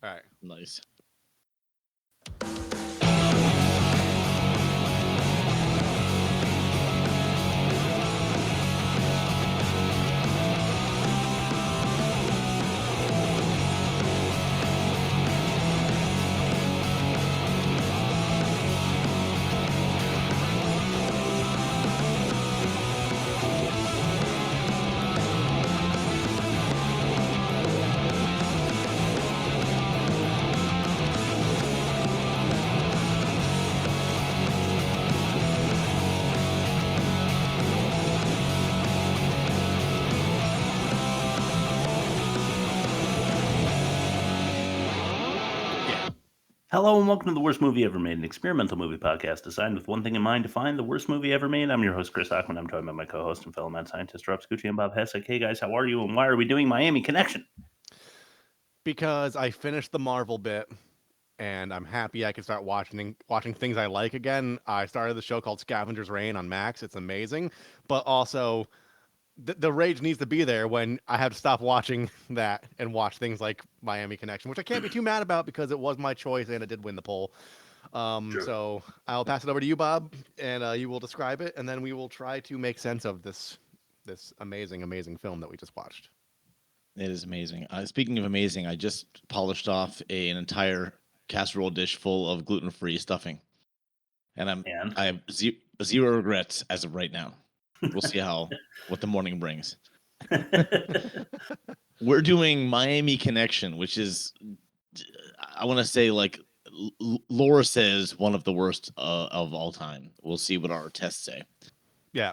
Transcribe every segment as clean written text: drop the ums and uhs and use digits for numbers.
All right. Nice. Hello and welcome to the Worst Movie Ever Made, an experimental movie podcast designed with one thing in mind to find the worst movie ever made. I'm your host, Chris Ackman. I'm joined by my co-host and fellow mad scientist, Rob Scucci and Bob Hessek. Hey guys, how are you and why are we doing Miami Connection? Because I finished the Marvel bit, and I'm happy I can start watching things I like again. I started the show called Scavenger's Reign on Max. It's amazing, but also the rage needs to be there when I have to stop watching that and watch things like Miami Connection, which I can't be too mad about because it was my choice and it did win the poll. Sure. So I'll pass it over to you, Bob, and you will describe it, and then we will try to make sense of this amazing film that we just watched. It is amazing. Speaking of amazing, I just polished off an entire casserole dish full of gluten-free stuffing, and I have zero regrets as of right now. We'll see what the morning brings. We're doing Miami Connection, which is, I want to say, like Laura says, one of the worst of all time. We'll see what our tests say. Yeah.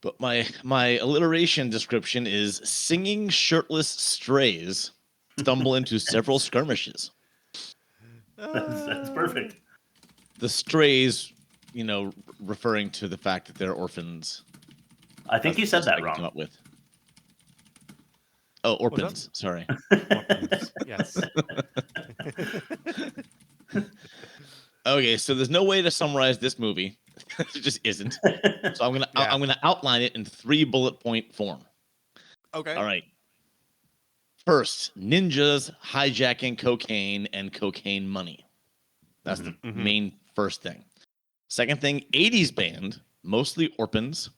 But my alliteration description is singing shirtless strays stumble into several skirmishes. That's perfect. The strays, referring to the fact that they're orphans. I think you said that wrong. Come up with. Oh, orphans. Sorry. Orphans. Yes. Okay, so there's no way to summarize this movie. It just isn't. So I'm gonna outline it in 3 bullet point form. Okay. All right. First, ninjas hijacking cocaine and cocaine money. That's the main first thing. Second thing, 80s band, mostly orphans.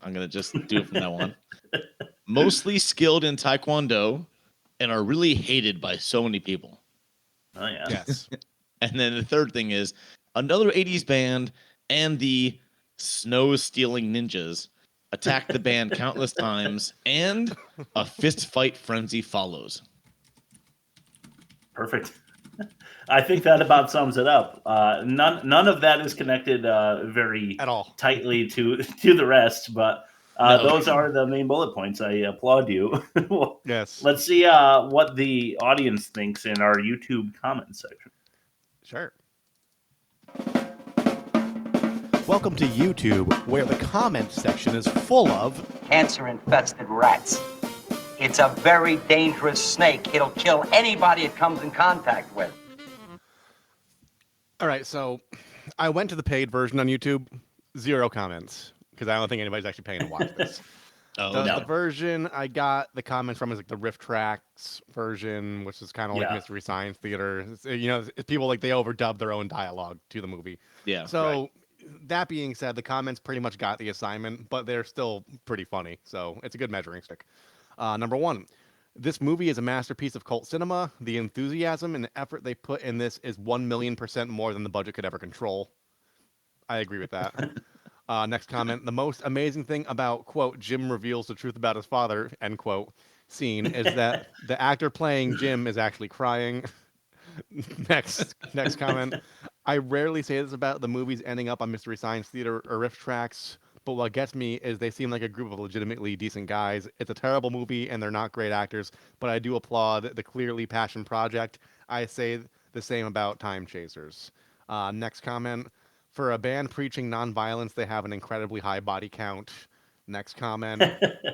I'm gonna just do it from now on. Mostly skilled in taekwondo and are really hated by so many people. Oh yeah. Yes. And then the third thing is another 80s band and the snow-stealing ninjas attack the band countless times, and a fistfight frenzy follows. Perfect. I think that about sums it up. None of that is connected very At all tightly to the rest, but No. Those are the main bullet points. I applaud you. Yes. Let's see what the audience thinks in our YouTube comments section. Sure. Welcome to YouTube, where the comments section is full of cancer-infested rats. It's a very dangerous snake. It'll kill anybody it comes in contact with. All right, so I went to the paid version on YouTube. 0 comments, because I don't think anybody's actually paying to watch this. The version I got the comments from is like the Riff Tracks version, which is kind of like Mystery Science Theater. It's people like they overdub their own dialogue to the movie. Yeah. So that being said, the comments pretty much got the assignment, but they're still pretty funny. So it's a good measuring stick. Number 1, this movie is a masterpiece of cult cinema. The enthusiasm and effort they put in this is 1,000,000% more than the budget could ever control. I agree with that. Next comment, the most amazing thing about, quote, Jim reveals the truth about his father, end quote, scene is that the actor playing Jim is actually crying. Next comment, I rarely say this about the movies ending up on Mystery Science Theater or Riff Tracks, but what gets me is they seem like a group of legitimately decent guys. It's a terrible movie and they're not great actors, but I do applaud the clearly passion project. I say the same about Time Chasers. Next comment, for a band preaching nonviolence, they have an incredibly high body count. Next comment,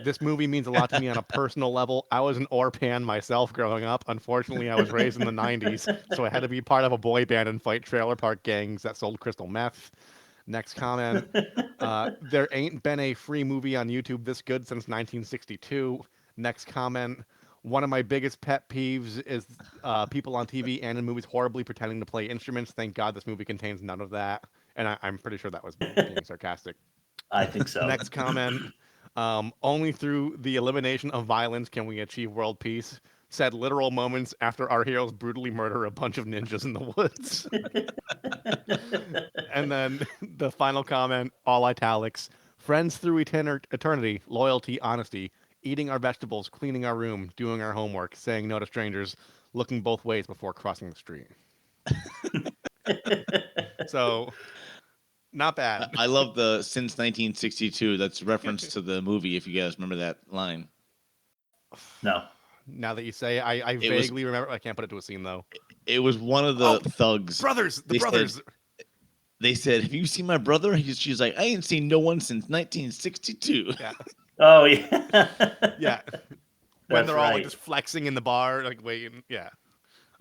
this movie means a lot to me on a personal level. I was an Orpan myself growing up. Unfortunately, I was raised in the 90s, so I had to be part of a boy band and fight trailer park gangs that sold crystal meth. Next comment, there ain't been a free movie on YouTube this good since 1962. Next comment, One of my biggest pet peeves is people on TV and in movies horribly pretending to play instruments. Thank God this movie contains none of that. And I'm pretty sure that was being sarcastic. I think so. Next comment. Only through the elimination of violence can we achieve world peace. Said literal moments after our heroes brutally murder a bunch of ninjas in the woods. And then the final comment, all italics. Friends through eternity, loyalty, honesty, eating our vegetables, cleaning our room, doing our homework, saying no to strangers, looking both ways before crossing the street. So, not bad. I love the since 1962. That's reference to the movie. If you guys remember that line. No. Now that you say, I vaguely remember. I can't put it to a scene though. It was one of the thugs. Brothers, the brothers. They said, "Have you seen my brother?" She's like, "I ain't seen no one since 1962." Yeah. Oh yeah. Yeah. When That's they're all like right. just flexing in the bar, like waiting. Yeah.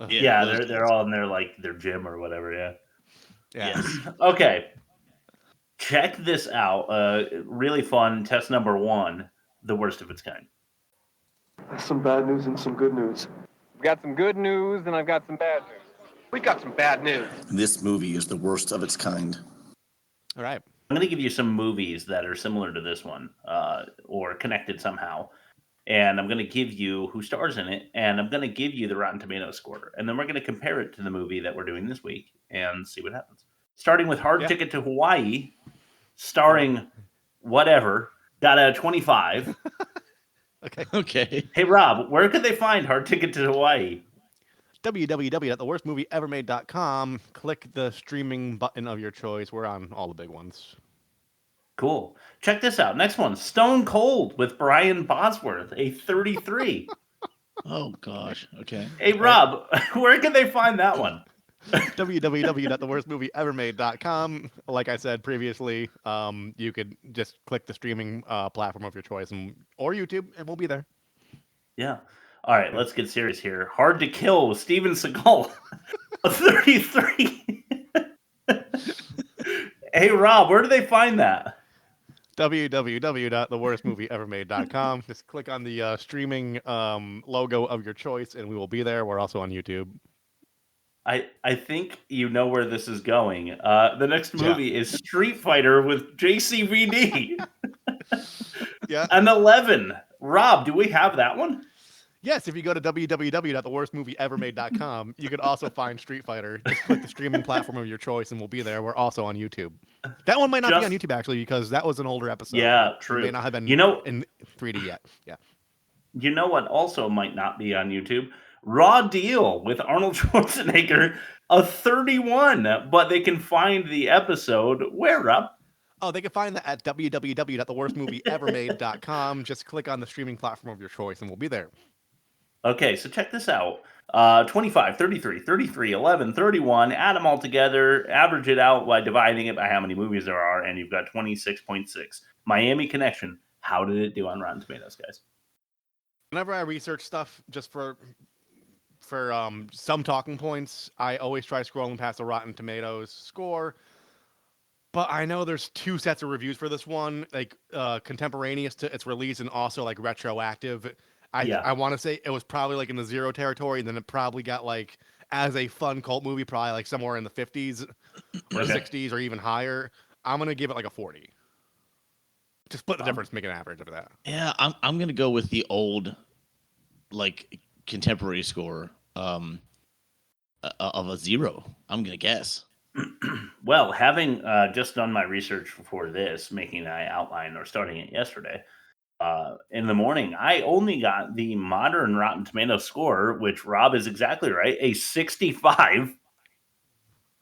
Yeah, they're all in their gym or whatever. Yeah. Yeah. Okay. Check this out. Really fun test number 1, the worst of its kind. Some bad news and some good news. I've got some good news and I've got some bad news. We got some bad news. This movie is the worst of its kind. All right. I'm going to give you some movies that are similar to this one or connected somehow. And I'm going to give you who stars in it. And I'm going to give you the Rotten Tomatoes score. And then we're going to compare it to the movie that we're doing this week and see what happens. Starting with Hard Ticket to Hawaii, starring whatever, got a 25. Okay. Hey, Rob, where could they find Hard Ticket to Hawaii? www.theworstmovieevermade.com. Click the streaming button of your choice. We're on all the big ones. Cool. Check this out. Next one, Stone Cold with Brian Bosworth, a 33. Oh gosh. Okay. Hey, Rob, where can they find that one? www.theworstmovieevermade.com. Like I said previously, you could just click the streaming platform of your choice or YouTube, and we'll be there. Yeah. All right, let's get serious here. Hard to Kill with Steven Seagal, a 33. Hey, Rob, where do they find that? www.theworstmovieevermade.com. Just click on the streaming logo of your choice, and we will be there. We're also on YouTube. I think you know where this is going. The next movie is Street Fighter with JCVD. Yeah. An 11. Rob, do we have that one? Yes, if you go to www.theworstmovieevermade.com, you can also find Street Fighter. Just click the streaming platform of your choice, and we'll be there. We're also on YouTube. That one might not be on YouTube, actually, because that was an older episode. Yeah, true. It may not have been in 3D yet. Yeah. You know what also might not be on YouTube? Raw Deal with Arnold Schwarzenegger, a 31. But they can find the episode where, Rob? Oh, they can find that at www.theworstmovieevermade.com. Just click on the streaming platform of your choice, and we'll be there. Okay, so check this out. 25, 33, 33, 11, 31. Add them all together, average it out by dividing it by how many movies there are, and you've got 26.6. Miami Connection. How did it do on Rotten Tomatoes, guys? Whenever I research stuff just for some talking points, I always try scrolling past the Rotten Tomatoes score. But I know there's 2 sets of reviews for this one, like contemporaneous to its release and also like retroactive. I want to say it was probably like in the 0 territory, and then it probably got like as a fun cult movie, probably like somewhere in the 50s or 60s or even higher. I'm gonna give it like a 40. Just split the difference, make an average of that. Yeah, I'm gonna go with the old, like contemporary score of a 0. I'm gonna guess. Well, having just done my research for this, making an outline or starting it yesterday, in the morning, I only got the modern Rotten Tomatoes score, which Rob is exactly right, a 65,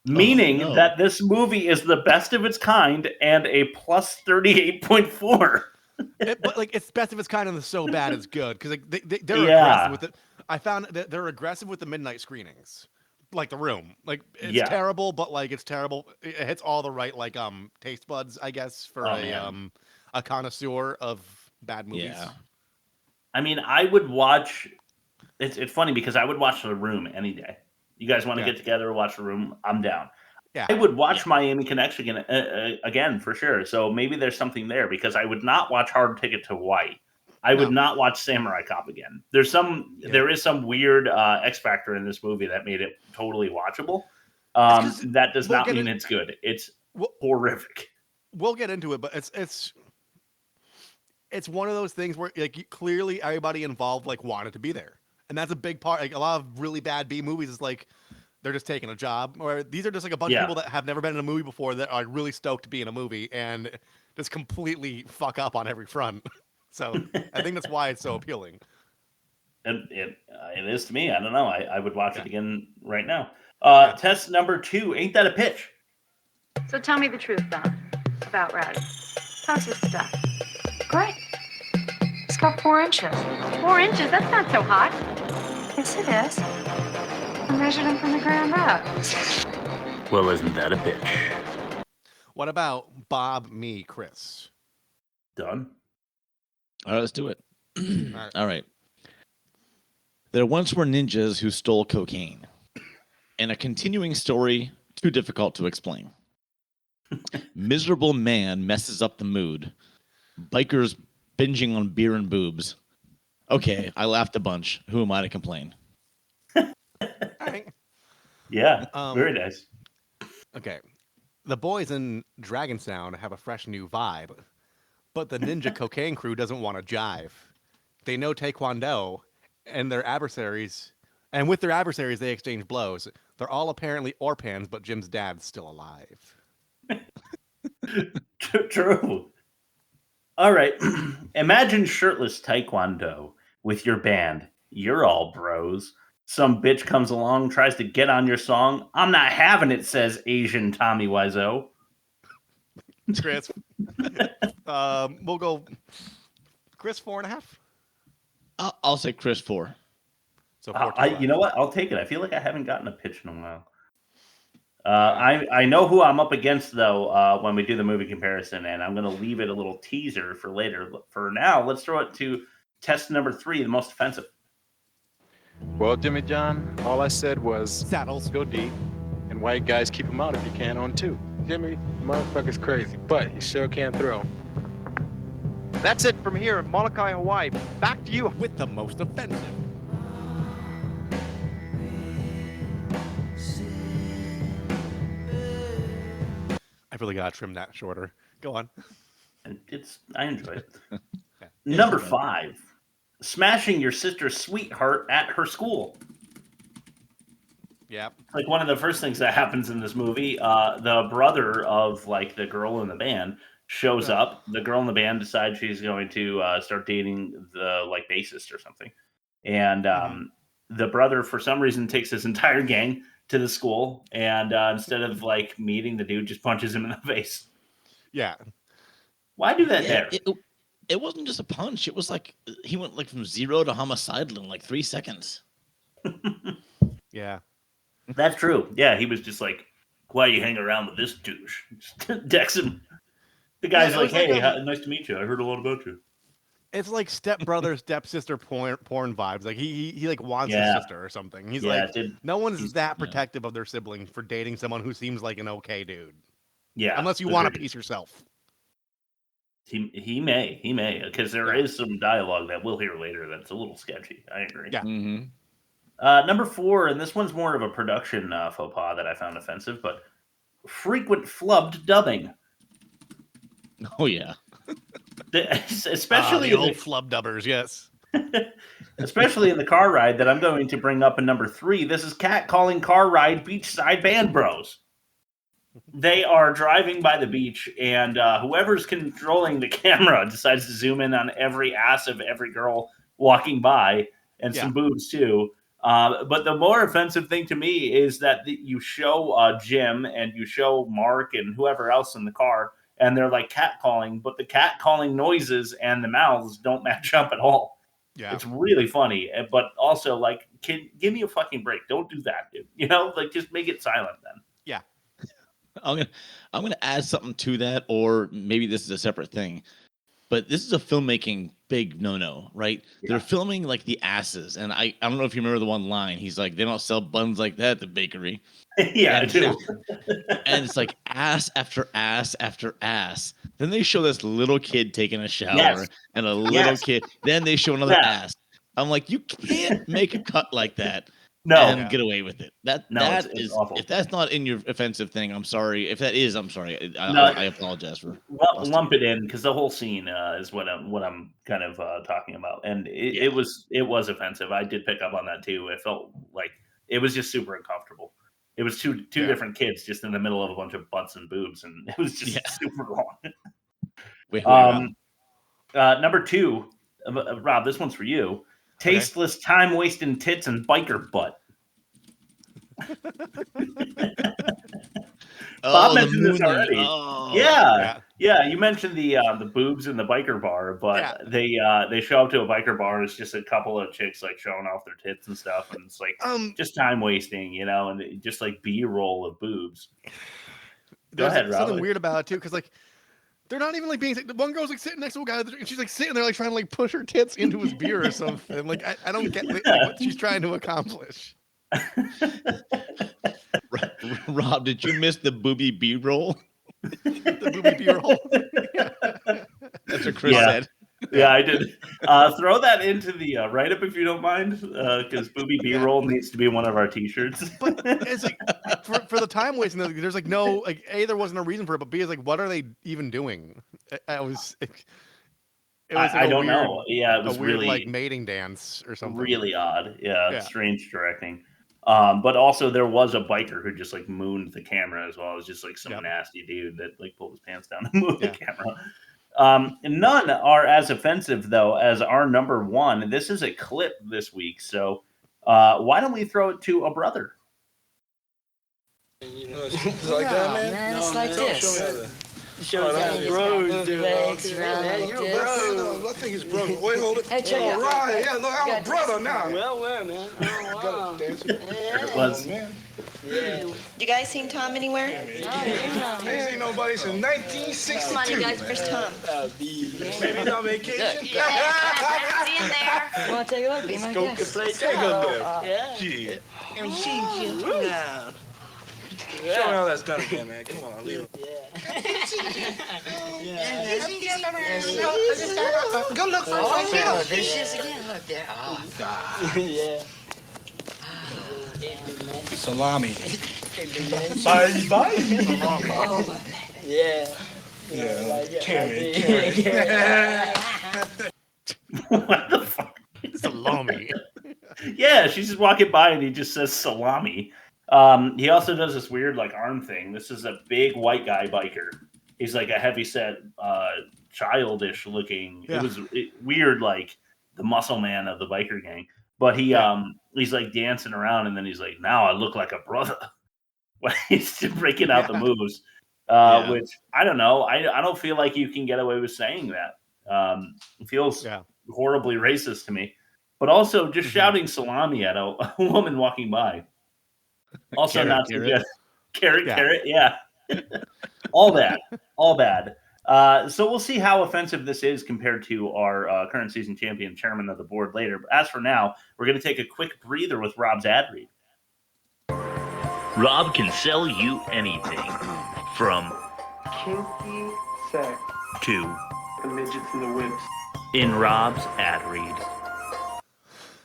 meaning that this movie is the best of its kind and a plus 38.4. But like it's best of its kind and the so bad it's good because like, they're aggressive with it. I found that they're aggressive with the midnight screenings, like The Room. Like it's terrible, but like it's terrible. It hits all the right like taste buds, I guess, for a connoisseur of bad movies. Yeah. I mean, I would watch. It's funny because I would watch The Room any day. You guys want to get together and watch The Room? I'm down. Yeah. I would watch Miami Connection again for sure. So maybe there's something there because I would not watch Hard Ticket to Hawaii. I would No. not watch Samurai Cop again. There is some weird X factor in this movie that made it totally watchable. 'cause That does we'll not get mean in- it's good. It's We'll, horrific. we'll get into it, but it's one of those things where like clearly everybody involved like wanted to be there, and that's a big part. Like a lot of really bad B movies is like they're just taking a job, or these are just like a bunch of Yeah. people that have never been in a movie before that are really stoked to be in a movie and just completely fuck up on every front. So I think that's why it's so appealing. It is to me. I don't know. I would watch it again right now. Test number 2. Ain't that a pitch? So tell me the truth, Don, about Ratty. How's his stuff? Great. It's got 4 inches. 4 inches? That's not so hot. Yes, it is. I measured him from the ground up. Well, isn't that a pitch? What about Bob, me, Chris? Done. All right, let's do it. right. All right. There once were ninjas who stole cocaine. And a continuing story too difficult to explain. Miserable man messes up the mood. Bikers binging on beer and boobs. Okay, I laughed a bunch. Who am I to complain? All right. Yeah, Um, very nice. Okay. The boys in Dragon Sound have a fresh new vibe, but the ninja cocaine crew doesn't want to jive. They know Taekwondo, and their adversaries, and with their adversaries, they exchange blows. They're all apparently Orpans, but Jim's dad's still alive. True. All right. Imagine shirtless Taekwondo with your band. You're all bros. Some bitch comes along, tries to get on your song. I'm not having it, says Asian Tommy Wiseau. Chris, we'll go. Chris 4.5. I'll say Chris 4. So 4.25. You know what? I'll take it. I feel like I haven't gotten a pitch in a while. I know who I'm up against though when we do the movie comparison, and I'm going to leave it a little teaser for later. For now, let's throw it to test number 3, the most offensive. Well, Jimmy John, all I said was Saddles. go deep, and white guys keep them out if you can on 2. Jimmy, motherfucker's crazy, but he sure can throw. That's it from here in Molokai, Hawaii. Back to you. With the most offensive. I really gotta trim that shorter. Go on. And I enjoy it. Number 5, smashing your sister's sweetheart at her school. Yeah. Like one of the first things that happens in this movie, the brother of like the girl in the band shows up. The girl in the band decides she's going to start dating the like bassist or something, and the brother for some reason takes his entire gang to the school, and instead of like meeting the dude, just punches him in the face. Yeah. Why do that there? It wasn't just a punch. It was like he went like from 0 to homicidal in like 3 seconds. Yeah. That's true. Yeah, he was just like, "Why you hang around with this douche?" Just decks him. The guy's Yeah, it like, was like "Hey, nice to meet you. I heard a lot about you." It's like stepbrother, stepsister porn vibes. Like he like wants his Yeah. sister or something. He's Yeah, like, no one's that protective of their sibling for dating someone who seems like an okay dude. Yeah, Unless you want a agreed. piece yourself. He may, because there is some dialogue that we'll hear later that's a little sketchy. I agree. Yeah. Mm-hmm. Number 4, and this one's more of a production faux pas that I found offensive, but frequent flubbed dubbing. Oh yeah. Especially the old flub dubbers, yes. especially in the car ride that I'm going to bring up in number 3. This is Catcalling car ride beachside band bros. They are driving by the beach, and whoever's controlling the camera decides to zoom in on every ass of every girl walking by, and some boobs too. But the more offensive thing to me is that you show Jim and you show Mark and whoever else in the car, and they're like catcalling, but the catcalling noises and the mouths don't match up at all. Yeah. It's really funny, but also like, give me a fucking break. Don't do that, dude. You know, like just make it silent then. Yeah. I'm gonna add something to that, or maybe this is a separate thing. But this is a filmmaking big no-no, right? Yeah. They're filming like the asses, and I don't know if you remember the one line. He's like, they don't sell buns like that at the bakery. Yeah, I and, do. and it's like ass after ass after ass. Then they show this little kid taking a shower Yes. and a little Yes. kid. Then they show another Yeah. ass. I'm like, you can't make a cut like that No. and get away with it. No, That it's is awful. if that's not in your offensive thing, I'm sorry. If that is, I'm sorry. No. I apologize for Lump it in because the whole scene is what I'm kind of talking about, and it was offensive. I did pick up on that too. It felt like it was just super uncomfortable. It was two different kids just in the middle of a bunch of butts and boobs, and it was just super long. Number 2, Rob, this one's for you. Tasteless, time-wasting tits and biker butt. Bob mentioned this already. Yeah. You mentioned the boobs in the biker bar, but they show up to a biker bar. It's just a couple of chicks like showing off their tits and stuff, and it's like just time wasting, and just like B-roll of boobs. Go ahead, Rob. Something weird about it too, because like they're not even like being. One girl's like sitting next to a guy, and she's like sitting there like trying to like push her tits into his beer or something. Like I don't get like, what she's trying to accomplish. Rob, did you miss the Booby B-roll? The Booby B-roll. That's what Chris said. Yeah, I did. Throw that into the write-up if you don't mind, because Booby B-roll needs to be one of our T-shirts. But it's like for the time wasting, there's like no like A, there wasn't a reason for it, but B is like what are they even doing? I don't know. Yeah, it was a weird really like mating dance or something. Really odd. Yeah. Strange directing. But also there was a biker who just like mooned the camera as well. It was just like some nasty dude that like pulled his pants down and moved the camera. None are as offensive though as our number 1. This is a clip this week, so why don't we throw it to a brother? It's like that, man. It's like this. Show that bros, dude. I think it's brother. Wait, hold it. Hey, check it out. Right, yeah, look, I'm a brother now. Well, man. Wow. It was. You guys seen Tom anywhere? Ain't nobody since 1962. Come on, you guys, where's Tom? Maybe he's on vacation. Yeah, I see him there. Want to take a look? Be my guest. Take a look. Yeah. Show me how that's done again, man. Come on, leave it. Go look for it. There she is again. Look there. Oh, God. Yeah. Salami. Bye. Yeah. What the fuck? Salami. Yeah, she's just walking by and he just says salami. He also does this weird like arm thing. This is a big white guy biker. He's like a heavyset, childish looking. Yeah. It was weird, like the muscle man of the biker gang. But he's like dancing around, and then he's like, "Now I look like a brother." When he's just breaking out the moves, which I don't know. I don't feel like you can get away with saying that. It feels horribly racist to me. But also just shouting salami at a woman walking by. Also not too good. Carrot, yeah. All bad. So we'll see how offensive this is compared to our current season champion, chairman of the board later. But as for now, we're going to take a quick breather with Rob's ad read. Rob can sell you anything from Kinky sex to the midgets and the wimps. In Rob's ad read.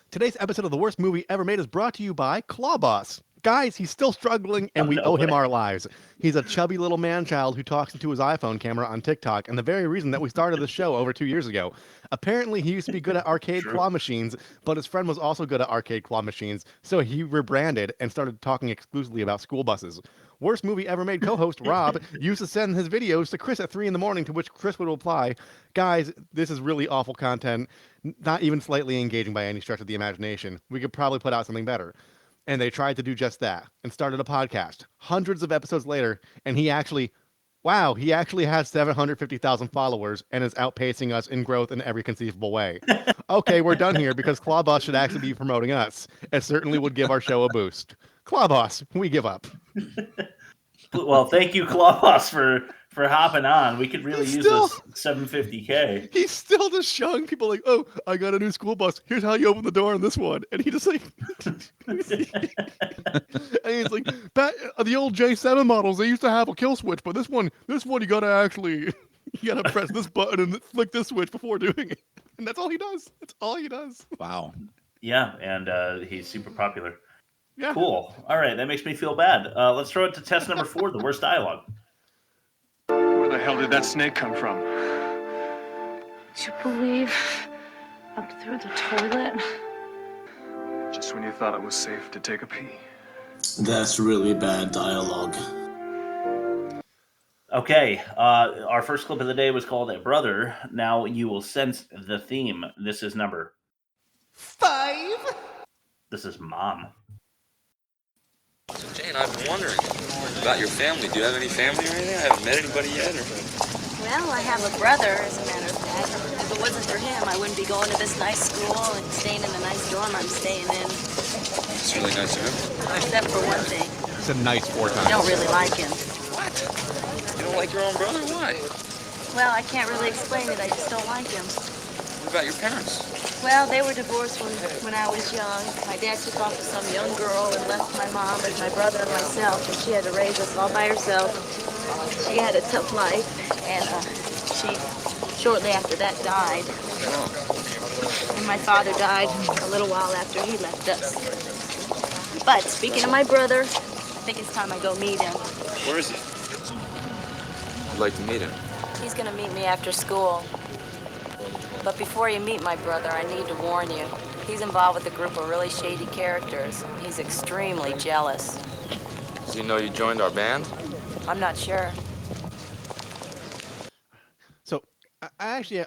Today's episode of The Worst Movie Ever Made is brought to you by Claw Boss. Guys, he's still struggling, and we owe him our lives. He's a chubby little man-child who talks into his iPhone camera on TikTok, and the very reason that we started the show over 2 years ago. Apparently, he used to be good at arcade claw machines, but his friend was also good at arcade claw machines, so he rebranded and started talking exclusively about school buses. Worst Movie Ever Made co-host Rob used to send his videos to Chris at 3 a.m, to which Chris would reply, "Guys, this is really awful content, not even slightly engaging by any stretch of the imagination. We could probably put out something better." And they tried to do just that and started a podcast hundreds of episodes later. And he actually has 750,000 followers and is outpacing us in growth in every conceivable way. Okay, we're done here because Clawboss should actually be promoting us. It certainly would give our show a boost. Clawboss, we give up. Well, thank you, Clawboss, for hopping on. We could really use still- this 750K. He's still just showing people like, oh, I got a new school bus. Here's how you open the door on this one. And he just like, and he's like, the old J7 models, they used to have a kill switch, but this one you gotta actually, you gotta press this button and flick this switch before doing it. And that's all he does. That's all he does. Wow. Yeah, and he's super popular. Yeah. Cool. All right, that makes me feel bad. Let's throw it to test number 4, the worst dialogue. Where the hell did that snake come from? Would you believe up through the toilet? Just when you thought it was safe to take a pee. That's really bad dialogue. Okay, our first clip of the day was called "A Brother." Now you will sense the theme. This is number 5. This is Mom. So Jane, I've been wondering about your family. Do you have any family or anything? I haven't met anybody yet. Or... Well, I have a brother, as a matter of fact. If it wasn't for him, I wouldn't be going to this nice school and staying in the nice dorm I'm staying in. It's really nice of him. Except for one thing. It's a nice 4 times. I don't really like him. What? You don't like your own brother? Why? Well, I can't really explain it. I just don't like him. What about your parents? Well, they were divorced when I was young. My dad took off with some young girl and left my mom and my brother and myself, and she had to raise us all by herself. She had a tough life, and she, shortly after that, died. And my father died a little while after he left us. But speaking of my brother, I think it's time I go meet him. Where is he? I'd like to meet him. He's gonna meet me after school. But before you meet my brother, I need to warn you. He's involved with a group of really shady characters. He's extremely jealous. Does he know you joined our band? I'm not sure. So, I actually,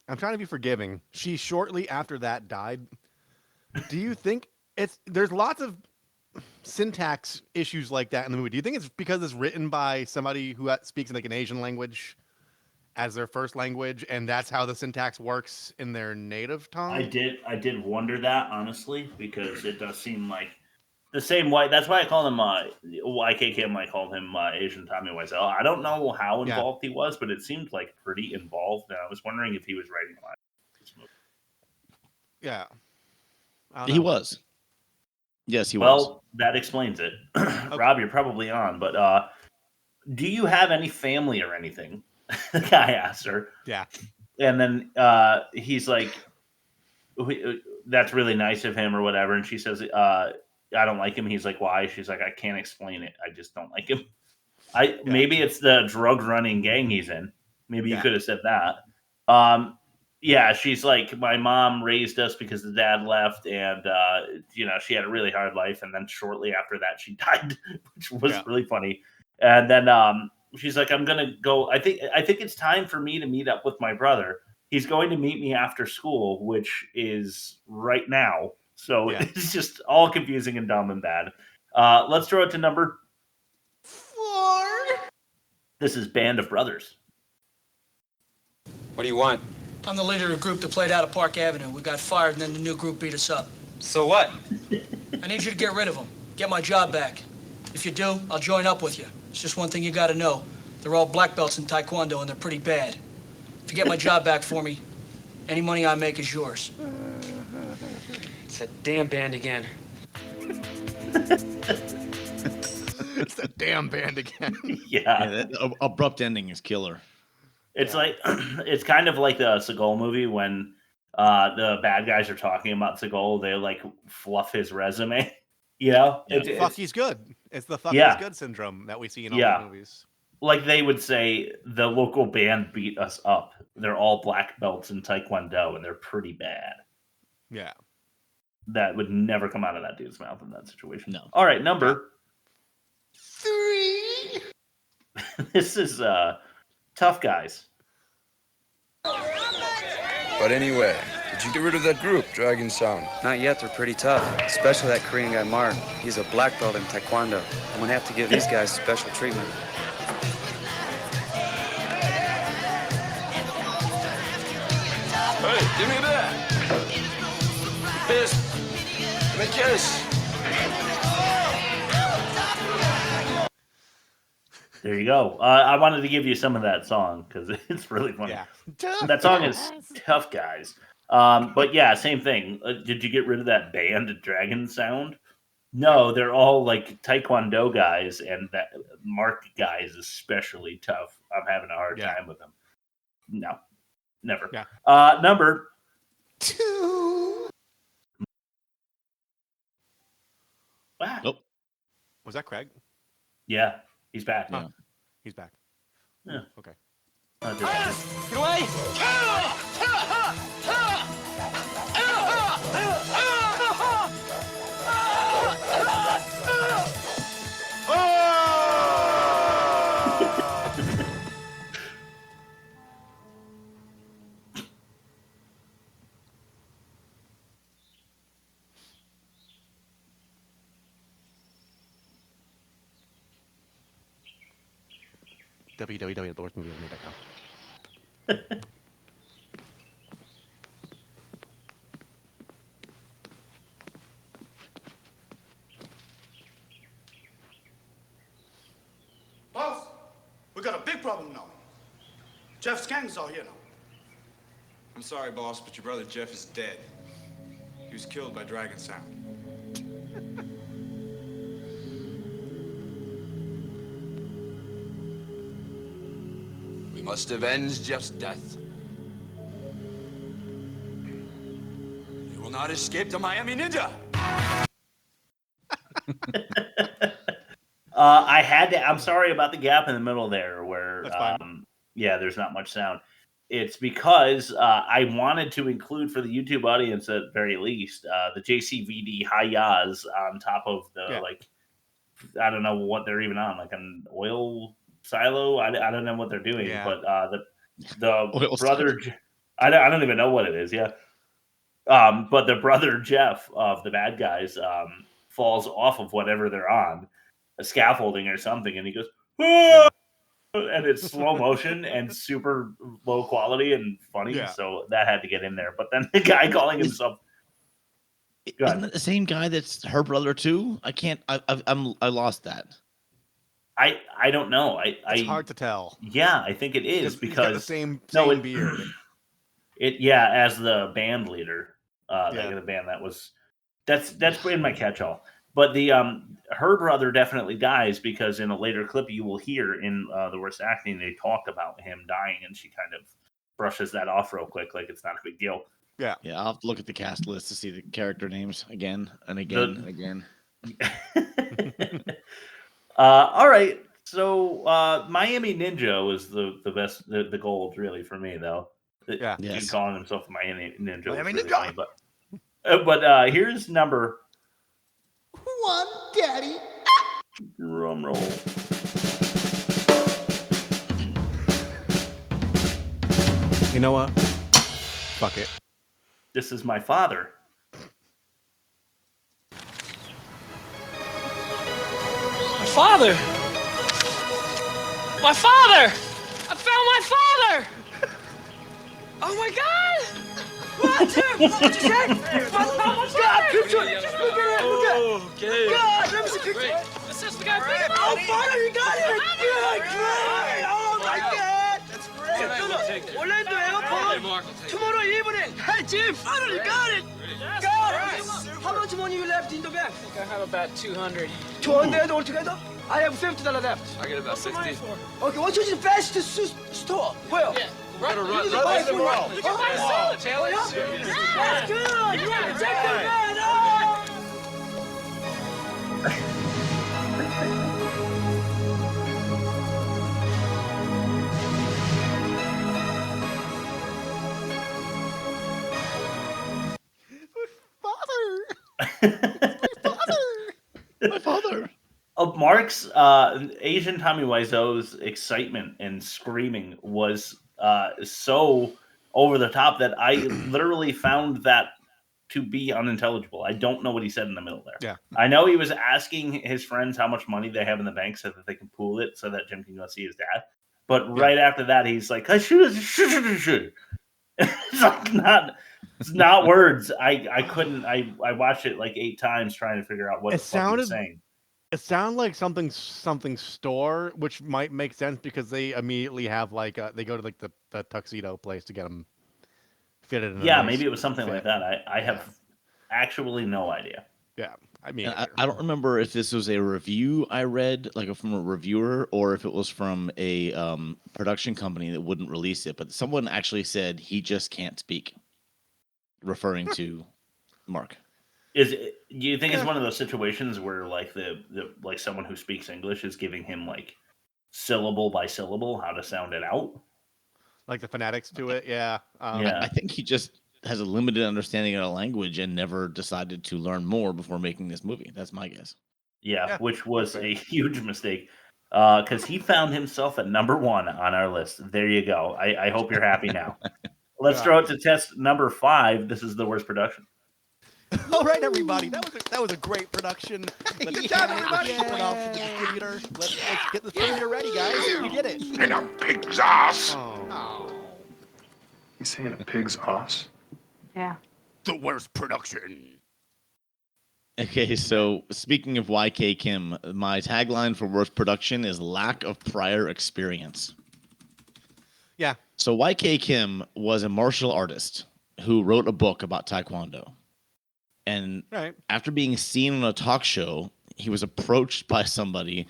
I'm trying to be forgiving. She shortly after that died. Do you think there's lots of syntax issues like that in the movie? Do you think it's because it's written by somebody who speaks like an Asian language as their first language, and that's how the syntax works in their native tongue? I did wonder that, honestly, because it does seem like the same way. That's why I call him YK Kim. I called him Asian Tommy Wiseau. I don't know how involved he was, but it seemed like pretty involved. And I was wondering if he was writing a lot of this movie. Yeah, he was. Yes, he was. Well, that explains it. Rob, you're probably on, but do you have any family or anything? The guy asked her. Yeah. And then he's like, that's really nice of him or whatever. And she says, I don't like him. He's like, why? She's like, I can't explain it. I just don't like him. Maybe it's the drug running gang he's in. Maybe you could have said that. Yeah, she's like, my mom raised us because the dad left, and she had a really hard life. And then shortly after that, she died, which was really funny. And then she's like, I'm gonna go. I think it's time for me to meet up with my brother. He's going to meet me after school, which is right now. So it's just all confusing and dumb and bad. Let's throw it to number 4. This is Band of Brothers. What do you want? I'm the leader of a group that played out of Park Avenue. We got fired, and then the new group beat us up. So what? I need you to get rid of them. Get my job back. If you do, I'll join up with you. It's just one thing you gotta know. They're all black belts in Taekwondo, and they're pretty bad. If you get my job back for me, any money I make is yours. It's that damn band again. It's that damn band again. Yeah. That abrupt ending is killer. It's like it's kind of like the Seagal movie when the bad guys are talking about Seagal, they like fluff his resume. Fuck, he's good. It's the fuck he's good syndrome that we see in all the movies. Like they would say, the local band beat us up. They're all black belts in Taekwondo, and they're pretty bad. Yeah. That would never come out of that dude's mouth in that situation. No. All right, number 3. This is Tough Guys. But anyway, did you get rid of that group, Dragon Sound? Not yet, they're pretty tough. Especially that Korean guy, Mark. He's a black belt in Taekwondo. I'm gonna have to give these guys special treatment. Hey, give me that! Fist! Give me a kiss! There you go. I wanted to give you some of that song because it's really funny. Yeah. That song is Tough Guys. But yeah, same thing. Did you get rid of that band dragon sound? No, they're all like Taekwondo guys, and that Mark guy is especially tough. I'm having a hard time with him. No, never. Yeah. Number 2. Wow. Nope. Was that Craig? Yeah, he's back. Yeah. He's back. Yeah. Okay. Get away! www.theworstmovie.com. Boss, we got a big problem now. Jeff's gang's all here now. I'm sorry, boss, but your brother Jeff is dead. He was killed by Dragon Sound. We must avenge Jeff's death. You will not escape the Miami Ninja. I had to. I'm sorry about the gap in the middle there, where there's not much sound. It's because I wanted to include for the YouTube audience at very least the JCVD Hayas on top of the I don't know what they're even on, like an oil silo. I don't know what they're doing, but the brother, I don't even know what it is. Yeah, but the brother Jeff of the bad guys falls off of whatever they're on, a scaffolding or something, and he goes. Ah! And it's slow motion and super low quality and funny, so that had to get in there. But then the guy calling himself, isn't that the same guy that's her brother too? I can't. I lost that. I don't know. It's hard to tell. Yeah, I think it is He's because got the same beard. As the band leader, the band that's in my catch-all. But the her brother definitely dies because in a later clip you will hear in the worst acting they talk about him dying, and she kind of brushes that off real quick like it's not a big deal. Yeah. I'll have to look at the cast list to see the character names again and again and again. All right, so Miami Ninja was the best, the gold really for me though. Dude calling himself Miami Ninja. Miami was really Ninja. funny, but here's number 1, Daddy. Drum roll. You know what? Fuck it. This is my father. My father! My father! I found my father! Oh my God! What, Jim? What did you say? God, picture! Just look at it! Look at it! God, let me see picture! This is the guy picking up! Oh, father, you got it! Good, great! Oh my God! That's great! Orlando Airport! Tomorrow evening! Hey, Jim, finally got it! God! How much money you left in the bank? I think I have about 200. 200 altogether? I have $50 left. I get about 60. Okay, what is the best store? Where? Yeah. We're gonna run. Right the wall. Look at my Taylor. That's good. Yeah, take the man. My father. Mark's Asian Tommy Wiseau's excitement and screaming was so over the top that I literally found that to be unintelligible. I don't know what he said in the middle there. Yeah. I know he was asking his friends how much money they have in the bank so that they can pool it so that Jim can go see his dad. But right after that, he's like, I should. It's like it's not words. I couldn't. I watched it like 8 times trying to figure out what the fuck he was saying. It sounds like something store, which might make sense because they immediately have like they go to like the tuxedo place to get them fitted in a Yeah, nice maybe it was something like fit. that. I have actually no idea. Yeah, I mean, And I don't remember if this was a review I read, like from a reviewer, or if it was from a production company that wouldn't release it. But someone actually said he just can't speak, referring to Mark. Do you think it's one of those situations where like the like someone who speaks English is giving him like syllable by syllable how to sound it out? like the phonetics to it. Yeah, Yeah. I think he just has a limited understanding of the language and never decided to learn more before making this movie. That's my guess. Yeah, which was a huge mistake because he found himself at number 1 on our list. There you go. I hope you're happy now. Let's throw it to test number 5. This is the worst production. All right, everybody, that was a great production. Good job, everybody. Let's get this premiere ready, guys. You did it. In a pig's ass. You saying a pig's ass? Yeah. The worst production. Okay, so speaking of YK Kim, my tagline for worst production is lack of prior experience. Yeah. So YK Kim was a martial artist who wrote a book about Taekwondo. And after being seen on a talk show, he was approached by somebody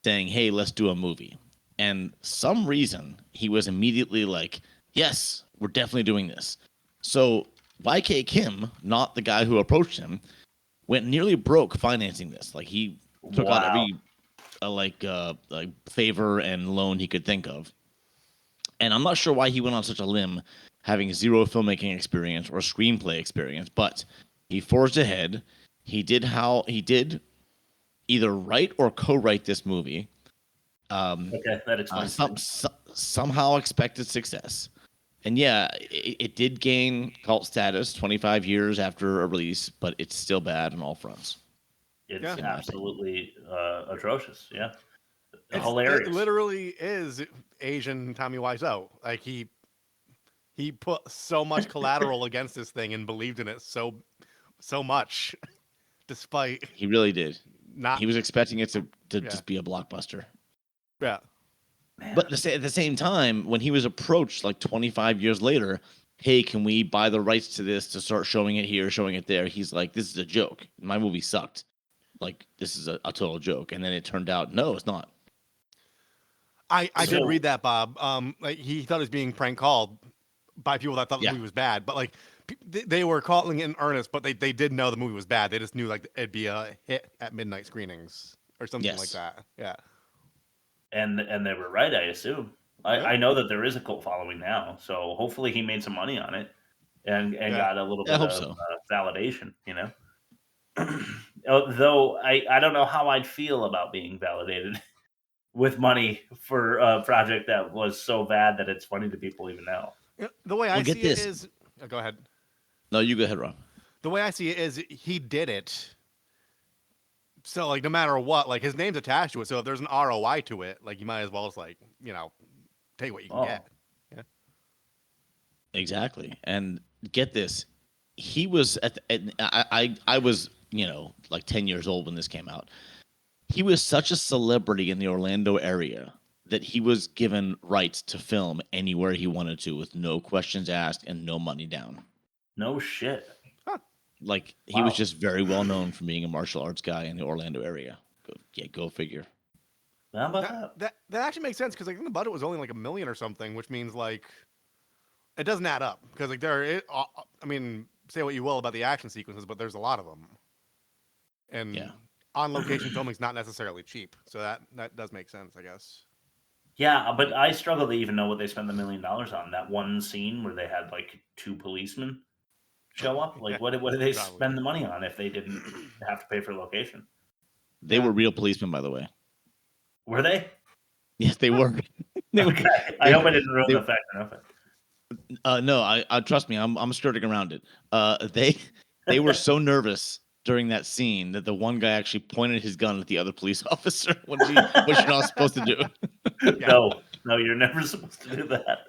saying, hey, let's do a movie. And some reason he was immediately like, yes, we're definitely doing this. So YK Kim, not the guy who approached him, went nearly broke financing this. Like he took out every like favor and loan he could think of. And I'm not sure why he went on such a limb, having zero filmmaking experience or screenplay experience, but he forged ahead. He did either write or co-write this movie. Okay, that explains somehow expected success. And yeah, it did gain cult status 25 years after a release, but it's still bad on all fronts. It's absolutely atrocious. Yeah. Hilarious. It literally is Asian Tommy Wiseau. Like he put so much collateral against this thing and believed in it so much, despite he really did. He was expecting it to Yeah. just be a blockbuster. Yeah. But at the same time, when he was approached like 25 years later, hey, can we buy the rights to this to start showing it here, showing it there? He's like, this is a joke. My movie sucked. Like, this is a total joke. And then it turned out, no, it's not. I did read that, Bob. Like he thought it was being prank called by people that thought the movie was bad, but like they were calling it in earnest, but they did know the movie was bad. They just knew like it'd be a hit at midnight screenings or something like that. Yeah. And they were right, I assume. I know that there is a cult following now, so hopefully he made some money on it and got a little bit of validation, you know? Though I don't know how I'd feel about being validated with money for a project that was so bad that it's funny to people even now. The way I see it is... Oh, go ahead. No, you go ahead, Ron. The way I see it is he did it. So, like, no matter what, like, his name's attached to it. So if there's an ROI to it, like, you might as well just, like, you know, take what you can get. Yeah. Exactly. And get this. He was I was, you know, like 10 years old when this came out. He was such a celebrity in the Orlando area that he was given rights to film anywhere he wanted to with no questions asked and no money down. No shit. Like he was just very well known for being a martial arts guy in the Orlando area. Go figure. How about that actually makes sense because I think the budget was only like $1 million or something, which means like it doesn't add up because like I mean, say what you will about the action sequences, but there's a lot of them, and on location filming is not necessarily cheap, so that does make sense, I guess. Yeah, but I struggle to even know what they spent $1 million on. That one scene where they had like 2 policemen show up. Like, what did they spend the money on if they didn't have to pay for location? They were real policemen, by the way. Were they? Yes, they were. Okay. I hope I didn't ruin the fact or nothing. No, I trust me. I'm skirting around it. They were so nervous during that scene that the one guy actually pointed his gun at the other police officer, which you're not supposed to do. No, you're never supposed to do that.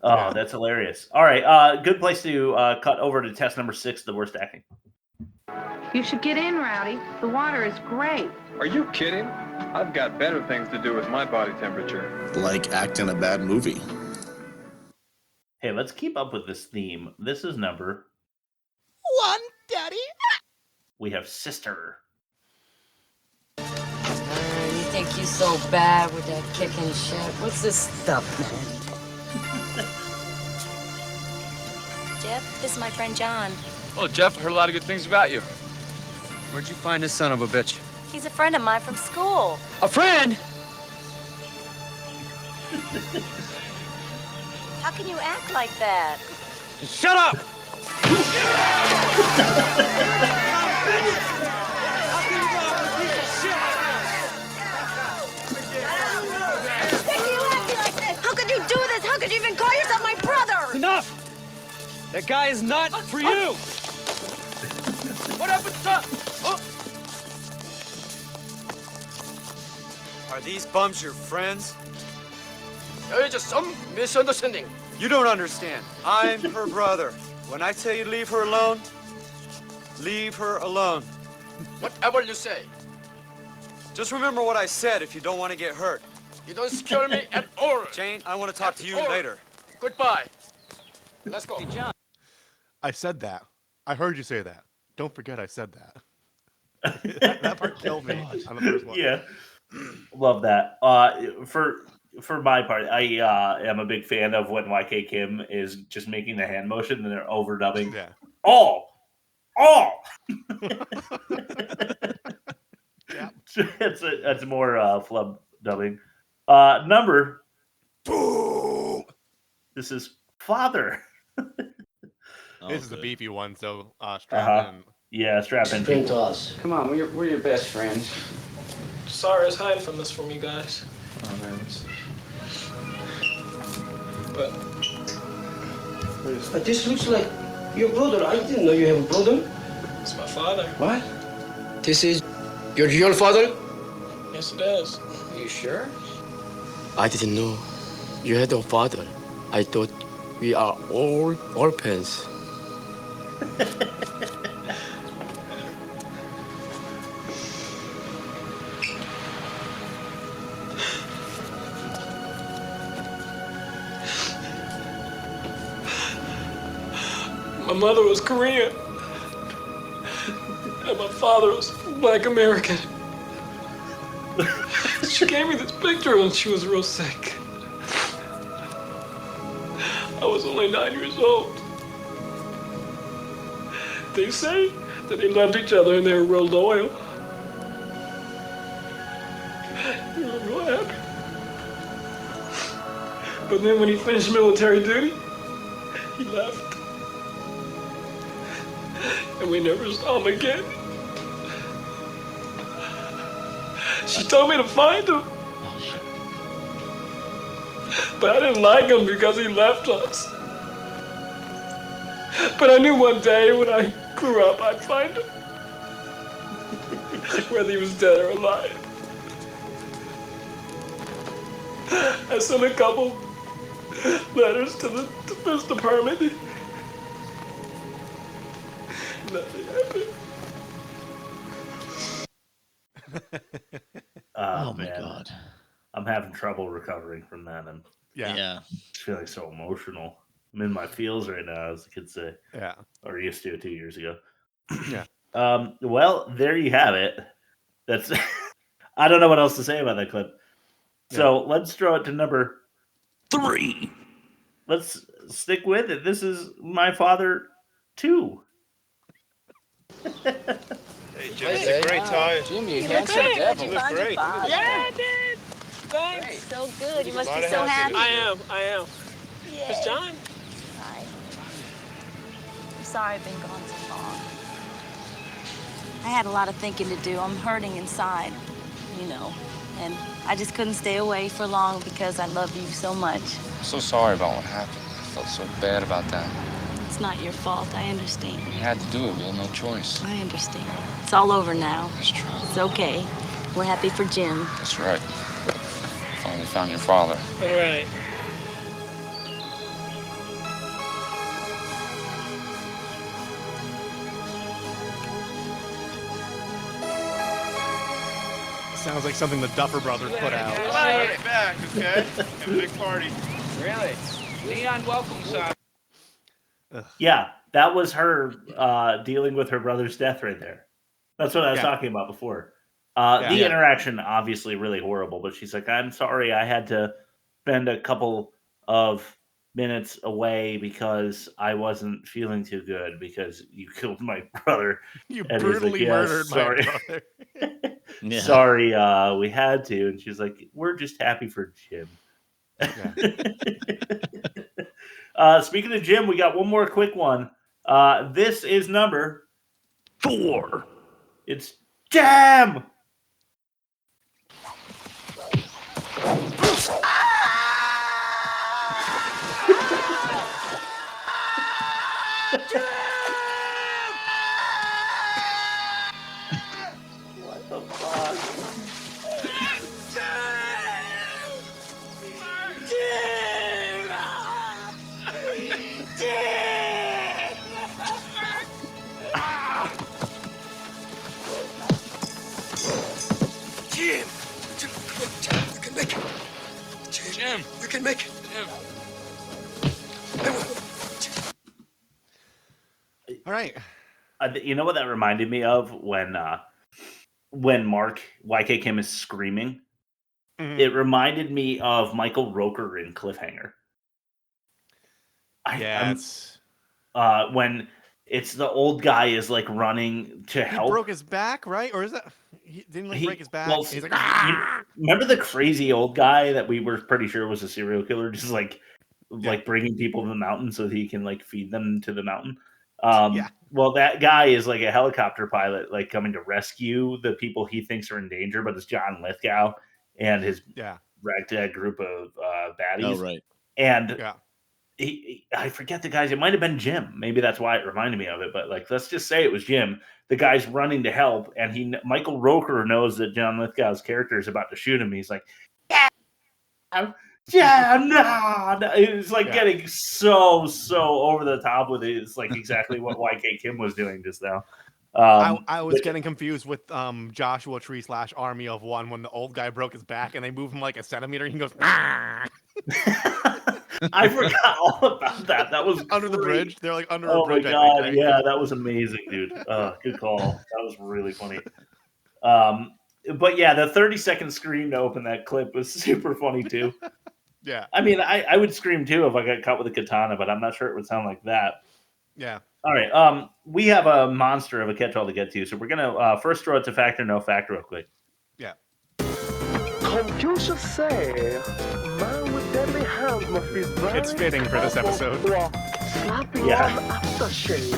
Oh, that's hilarious. All right, good place to cut over to test number 6, the worst acting. You should get in, Rowdy. The water is great. Are you kidding? I've got better things to do with my body temperature. Like act in a bad movie. Hey, let's keep up with this theme. This is number 1, Daddy. we have Sister. You think you're so bad with that kicking shit? What's this stuff, man? Jeff, this is my friend John. Oh, Jeff, I heard a lot of good things about you. Where'd you find this son of a bitch? He's a friend of mine from school. A friend? How can you act like that? Shut up! How could you do this? How could you even call yourself my brother? Enough! That guy is not for you! What happened, son? Are these bums your friends? There is just some misunderstanding. You don't understand. I'm her brother. When I tell you to leave her alone, leave her alone. Whatever you say. Just remember what I said if you don't want to get hurt. You don't scare me at all. Jane, I want to talk to you all. later. Goodbye. Let's go. I said that. I heard you say that. Don't forget I said that. that part killed me on the first one. Yeah. Love that. For my part, I am a big fan of when YK Kim is just making the hand motion and they're overdubbing. Yeah. All. Yeah. It's more flub dubbing. Number 2. This is Father. This is the beefy one, so strap in. Yeah, strap in. Bring to us. Come on, we're your best friends. Sorry, I was hiding from this from you guys. Oh, man. But this looks like your brother. I didn't know you have a brother. It's my father. What? This is your real father? Yes, it is. Are you sure? I didn't know you had a father. I thought we are all orphans. My mother was Korean. And my father was Black American. She gave me this picture when she was real sick. I was only 9 years old. They say that they loved each other and they were real loyal. You remember what happened? But then when he finished military duty, he left. And we never saw him again. She told me to find him. But I didn't like him because he left us. But I knew one day when I grew up, I'd find him. Whether he was dead or alive. I sent a couple letters to the defense department. Nothing happened. Oh man. my God. I'm having trouble recovering from that. I'm feeling so emotional. I'm in my feels right now, as the kids say. Yeah. Or used to 2 years ago. Yeah. Well, there you have it. That's I don't know what else to say about that clip. So let's throw it to number 3. Let's stick with it. This is My Father 2. Hey, Jimmy, it's a great tie. Jimmy, you look great. You look great. Yeah, I did. Thanks. So good. You must Lot be of so happiness. happy. I am. Yay. It's John. Hi. I'm sorry I've been gone so long. I had a lot of thinking to do. I'm hurting inside, you know. And I just couldn't stay away for long because I love you so much. I'm so sorry about what happened. I felt so bad about that. It's not your fault. I understand. You had to do it. We had no choice. I understand. It's all over now. That's true. It's okay. We're happy for Jim. That's right. Finally found your father. All right. Sounds like something the Duffer Brothers put out. I'll be back, okay? Have a big party. Really? Neon welcome sign. Yeah, that was her dealing with her brother's death right there. That's what I was talking about before. The interaction, obviously really horrible, but she's like, I'm sorry, I had to spend a couple of minutes away because I wasn't feeling too good because you killed my brother. You And he's brutally like, murdered sorry. my brother. Sorry, we had to. And she's like, we're just happy for Jim. Speaking of Jim, we got one more quick one. This is number 4. It's Jam! What the fuck? Jim! You can make it. Jim! You can make it. All right. You know what that reminded me of when Mark YK Kim is screaming? Mm-hmm. It reminded me of Michael Roker in Cliffhanger. When it's the old guy is like running to help. He broke his back, right? Or is that didn't he break his back? Well, He's like, remember the crazy old guy that we were pretty sure was a serial killer, just like bringing people to the mountain so that he can like feed them to the mountain. Well, that guy is like a helicopter pilot, like coming to rescue the people he thinks are in danger, but it's John Lithgow and his ragtag group of baddies. Oh, right. And I forget the guys. It might have been Jim. Maybe that's why it reminded me of it. But like, let's just say it was Jim. The guy's running to help, and Michael Roker knows that John Lithgow's character is about to shoot him. He's like, no. It's like getting so over the top with it. It's like exactly what YK Kim was doing just now. I was getting confused with Joshua Tree / Army of One when the old guy broke his back and they move him like a centimeter. And he goes, I forgot all about that. That was under the bridge. They're like under oh a bridge. my god, I think, yeah, that was amazing, dude. Good call. That was really funny. But yeah, the 30-second scream to open that clip was super funny too. Yeah. I mean, I would scream too if I got caught with a katana, but I'm not sure it would sound like that. Yeah. All right. We have a monster of a catch-all to get to, so we're gonna first throw it to fact or no fact real quick. Yeah. Confucius say, man with deadly hands must be very It's fitting for this episode. Slapping Yeah. on aftershave.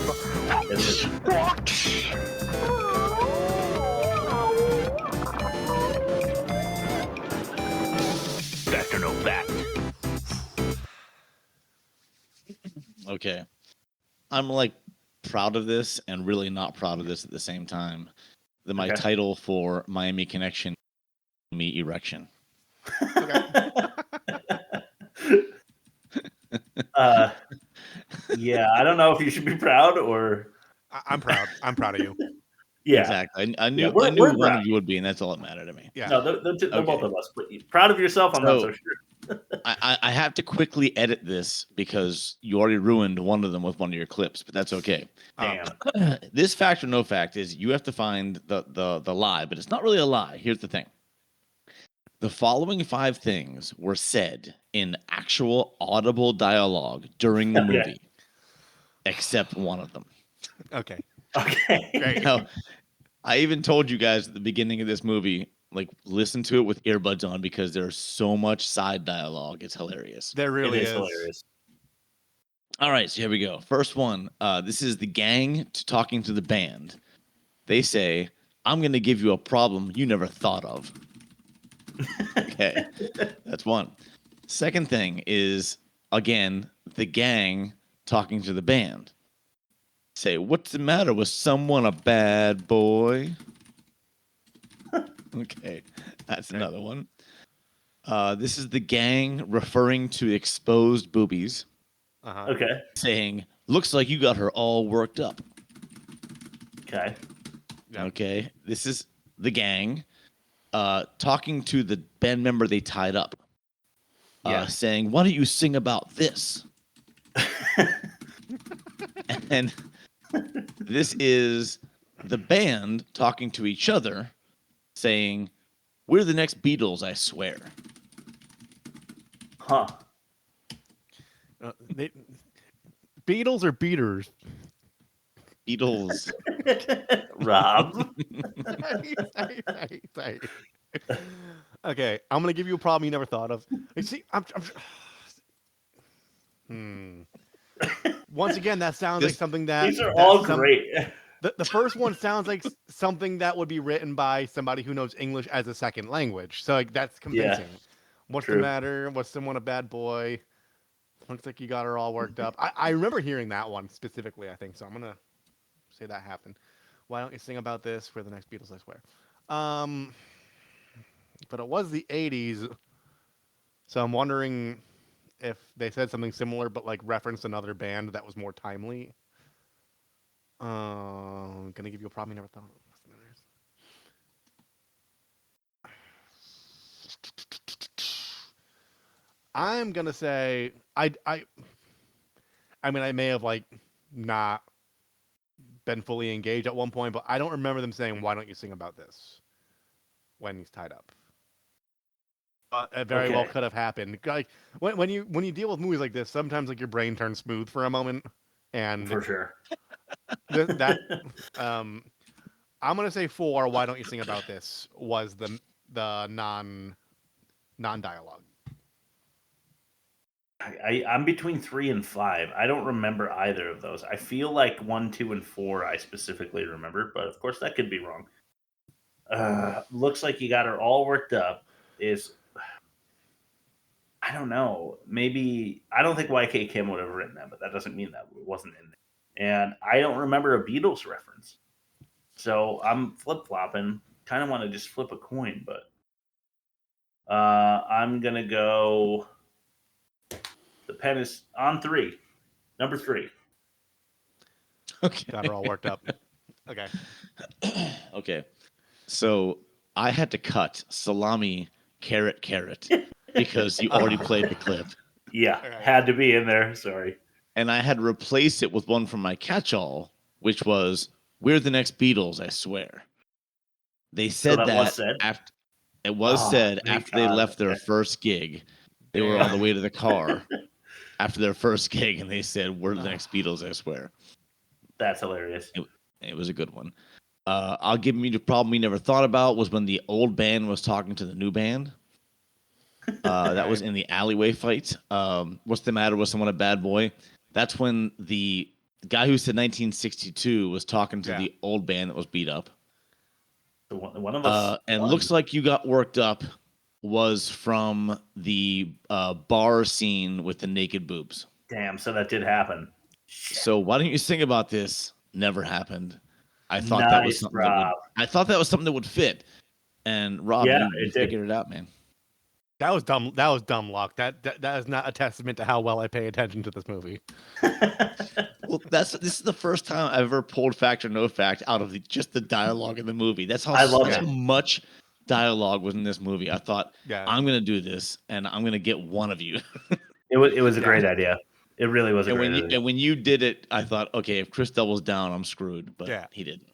Fact or no fact? Okay. I'm like proud of this and really not proud of this at the same time. My title for Miami Connection, me erection. Yeah, I don't know if you should be proud or I'm proud. I'm proud of you. Yeah, exactly. I knew we're one proud. of you would be, and that's all that mattered to me. Yeah. No, they're both of us. But proud of yourself, I'm not so sure. I have to quickly edit this because you already ruined one of them with one of your clips, but that's okay. Damn. This fact or no fact is you have to find the lie, but it's not really a lie. Here's the thing. The following 5 things were said in actual audible dialogue during the movie, except one of them. Okay. Okay. Great. Now, I even told you guys at the beginning of this movie, like, listen to it with earbuds on because there's so much side dialogue. It's hilarious. There really It is is. hilarious. All right, so here we go. First one. This is the gang talking to the band. They say, I'm going to give you a problem you never thought of. Okay, that's one. Second thing is, again, the gang talking to the band. Say, what's the matter with someone, a bad boy? Okay, that's another one. This is the gang referring to exposed boobies. Okay. Saying, looks like you got her all worked up. Okay. Okay, this is the gang talking to the band member they tied up, saying, "Why don't you sing about this?" And this is the band talking to each other, saying, "We're the next Beatles, I swear." Huh. Beatles or beaters? Beatles. Rob. Sorry. Okay, I'm gonna give you a problem you never thought of. You see, Once again, that sounds like something that These are all great. The first one sounds like something that would be written by somebody who knows English as a second language. So like that's convincing. What's the matter? What's someone a bad boy? Looks like you got her all worked up. I remember hearing that one specifically, I think. So I'm gonna say that happened. Why don't you sing about this for the next Beatles, I swear. But it was the 80s. So I'm wondering if they said something similar but like referenced another band that was more timely. I'm gonna give you a problem you never thought of. I'm gonna say I mean I may have like not been fully engaged at one point, but I don't remember them saying, "Why don't you sing about this?" when he's tied up. But it very well could have happened. Like when you deal with movies like this, sometimes like your brain turns smooth for a moment, and for sure. I'm gonna say 4. Why don't you sing about this? Was the non-dialogue. I'm between 3 and 5. I don't remember either of those. I feel like 1, 2, and 4 I specifically remember, but of course that could be wrong. Looks like you got her all worked up. I don't know. Maybe I don't think YK Kim would have written that, but that doesn't mean that it wasn't in there. And I don't remember a Beatles reference. So I'm flip-flopping. Kind of want to just flip a coin, but I'm going to go. The pen is on 3. Number 3. Okay. Got her all worked up. Okay. Okay. So I had to cut salami, carrot, because you already played the clip. Yeah, had to be in there. Sorry. And I had to replace it with one from my catch-all, which was, "We're the next Beatles, I swear." They said that that was said? after it was said after they left their first gig. They were on the way to the car after their first gig, and they said, "We're the next Beatles, I swear." That's hilarious. It was a good one. I'll give you the problem you never thought about was when the old band was talking to the new band. That was in the alleyway fight. What's the matter with someone a bad boy? That's when the guy who said 1962 was talking to the old band that was beat up. One of us. And looks like you got worked up was from the bar scene with the naked boobs. Damn, so that did happen. So why don't you sing about this? Never happened. I thought that was something that would fit. And Rob, you figured it out, man. That was dumb. That was dumb luck. That is not a testament to how well I pay attention to this movie. Well, this is the first time I've ever pulled fact or no fact out of just the dialogue in the movie. That's how much dialogue was in this movie. I thought, I'm going to do this, and I'm going to get one of you. It was a great idea. It really was a great idea. And when you did it, I thought, okay, if Chris doubles down, I'm screwed. But he didn't.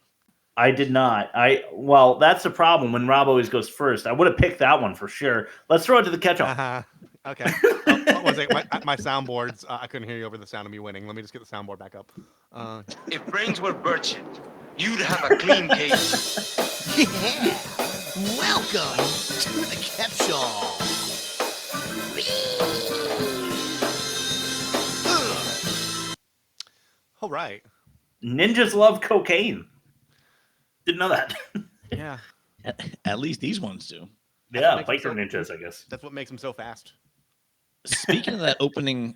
I did not. Well, that's the problem. When Rob always goes first, I would have picked that one for sure. Let's throw it to the catch-all. Okay. What was it? My soundboards. I couldn't hear you over the sound of me winning. Let me just get the soundboard back up. If brains were birchin, you'd have a clean case. Yeah. Welcome to the catch-all. All right. Ninjas love cocaine. Didn't know that. Yeah. At least these ones do. Yeah, biker ninjas, I guess. That's what makes them so fast. Speaking of that opening.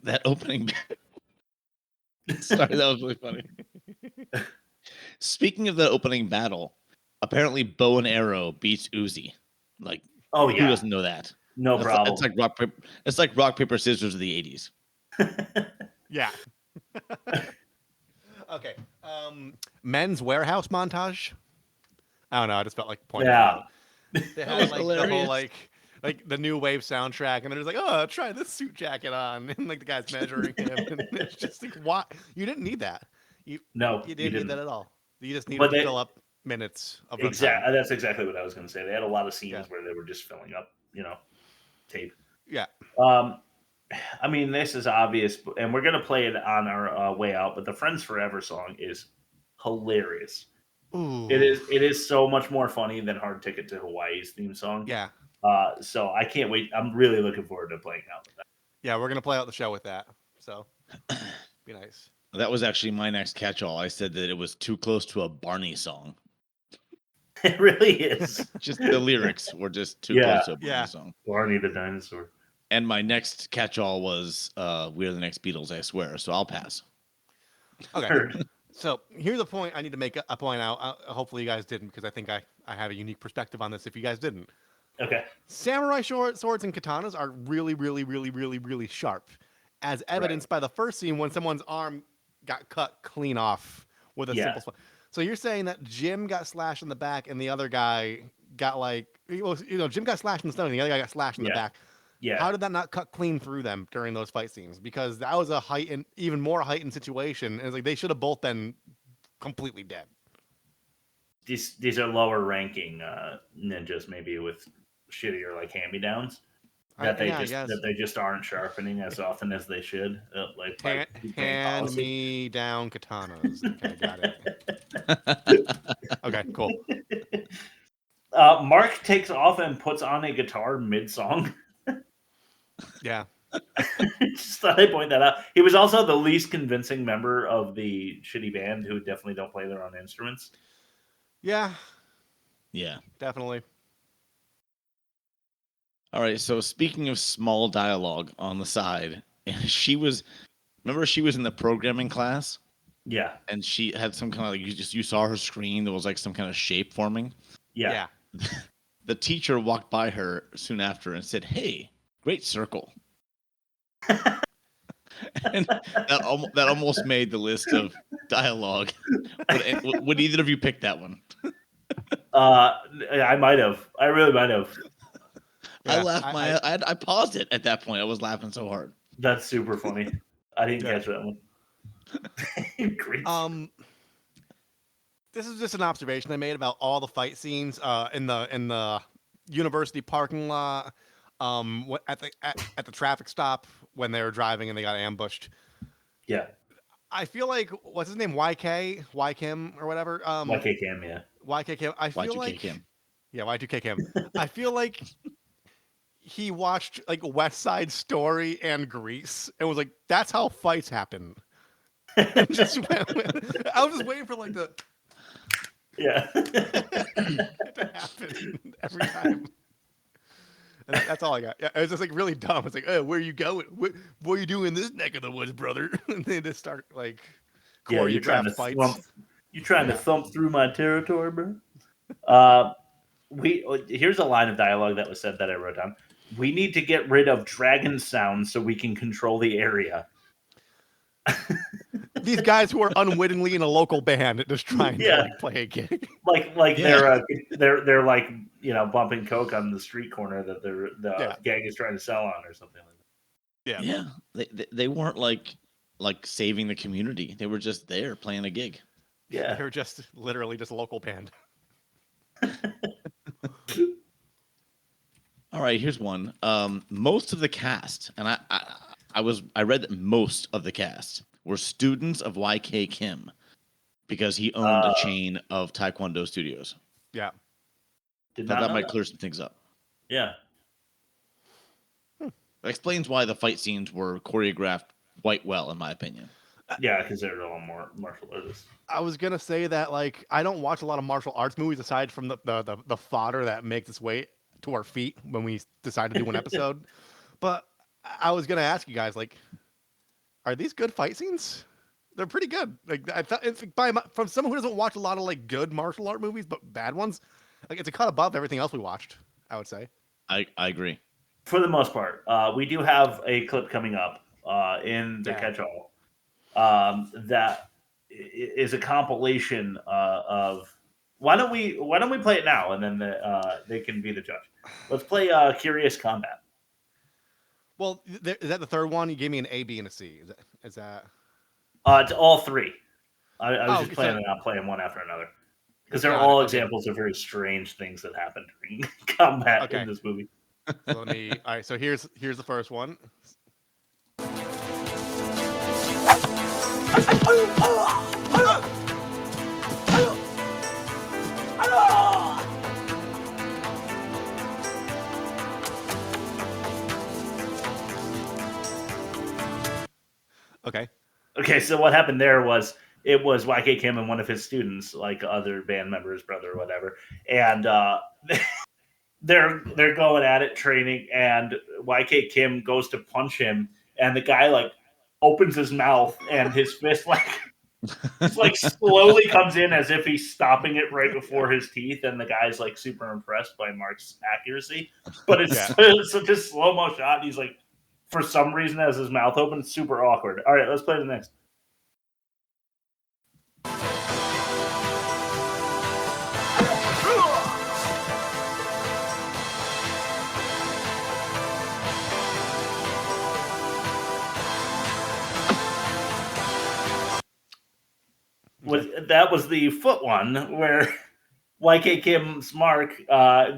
Sorry, that was really funny. Speaking of the opening battle, apparently bow and arrow beats Uzi. Like, who doesn't know that? No problem. It's like rock paper scissors of the 80s. Yeah. Okay. Men's Warehouse montage. I don't know. I just felt like pointing it out. They had like the whole like the new wave soundtrack, and they're just like, oh, try this suit jacket on, and like the guy's measuring him, and it's just like, what? You didn't need that. You didn't need that at all. You just needed to fill up minutes of runtime. Exactly. That's exactly what I was going to say. They had a lot of scenes where they were just filling up, tape. Yeah. I mean, this is obvious, and we're going to play it on our way out. But the "Friends Forever" song is hilarious. Ooh. It is so much more funny than "Hard Ticket to Hawaii's" theme song. Yeah. So I can't wait. I'm really looking forward to playing out with that. Yeah, we're gonna play out the show with that. So be nice. That was actually my next catch-all. I said that it was too close to a Barney song. It really is. Just the lyrics were just too close to a Barney song. Barney the dinosaur. And my next catch-all was "We're the Next Beatles," I swear. So I'll pass. Okay. So here's a point I need to make a point out. Hopefully you guys didn't, because I think I have a unique perspective on this if you guys didn't. Okay. Samurai swords and katanas are really, really, really, really, really sharp, as evidenced by the first scene when someone's arm got cut clean off with a simple sword. So you're saying that Jim got slashed in the back and the other guy got Jim got slashed in the stomach and the other guy got slashed in the back. Yeah. How did that not cut clean through them during those fight scenes? Because that was a even more heightened situation. And it's like they should have both been completely dead. These are lower ranking ninjas, maybe with shittier like hand-me-downs that they just aren't sharpening as often as they should. Hand me down katanas. Okay, got it. Okay, cool. Mark takes off and puts on a guitar mid-song. Yeah. Just thought I'd point that out. He was also the least convincing member of the shitty band who definitely don't play their own instruments. Yeah. Yeah. Definitely. All right. So speaking of small dialogue on the side, she was in the programming class. Yeah. And she had some kind of you saw her screen. There was like some kind of shape forming. Yeah. The teacher walked by her soon after and said, "Hey, great circle." And that almost made the list of dialogue. Would either of you pick that one? I might have. I really might have. I laughed I paused it at that point. I was laughing so hard. That's super funny. I didn't catch that one. Great. This is just an observation I made about all the fight scenes in the university parking lot, at the traffic stop when they were driving and they got ambushed. Yeah. I feel like what's his name? YK Kim or whatever. YK Kim, yeah. YK Kim. I feel Y2K like Kim. Yeah, Y2K Kim. I feel like he watched like West Side Story and Grease and was like, "That's how fights happen." And just I was just waiting for like the to happen every time. And that's all I got. Yeah, it was just like really dumb. It's like, "Oh, where are you going? What are you doing in this neck of the woods, brother?" And they just start like choreographed fights. You're trying to thump through my territory, bro. Here's a line of dialogue that was said that I wrote down. "We need to get rid of dragon sounds so we can control the area." These guys who are unwittingly in a local band just trying to play a gig. They're like bumping coke on the street corner that the gang is trying to sell on or something like that. Yeah. They weren't like saving the community. They were just there playing a gig. Yeah. They were just literally just a local band. All right, here's one. Most of the cast, and I read that most of the cast were students of YK Kim because he owned a chain of Taekwondo studios. Yeah. That might clear some things up. Yeah. That explains why the fight scenes were choreographed quite well, in my opinion. Yeah, because they're all more martial artists. I was gonna say that I don't watch a lot of martial arts movies aside from the fodder that makes its way to our feet when we decide to do one episode. But I was gonna ask you guys, are these good fight scenes? They're pretty good. I thought from someone who doesn't watch a lot of good martial art movies, but bad ones, it's a cut above everything else we watched, I would say. I agree. For the most part, we do have a clip coming up in the catch-all that is a compilation of Why don't we play it now, and then they can be the judge. Let's play Curious Combat. Well, is that the third one? You gave me an A, B, and a C. Is that? It's all three. I was just planning on playing one after another because they're all examples of very strange things that happen during combat in this movie. So all right. So here's the first one. Okay, so what happened there was it was YK Kim and one of his students, like other band members, brother or whatever, and they're going at it training, and YK Kim goes to punch him, and the guy like opens his mouth and his fist like slowly comes in as if he's stopping it right before his teeth, and the guy's like super impressed by Mark's accuracy, but it's such a slow-mo shot, and he's like, for some reason, has his mouth open. Super awkward. All right, let's play the next. That was the foot one where YK Kim's Mark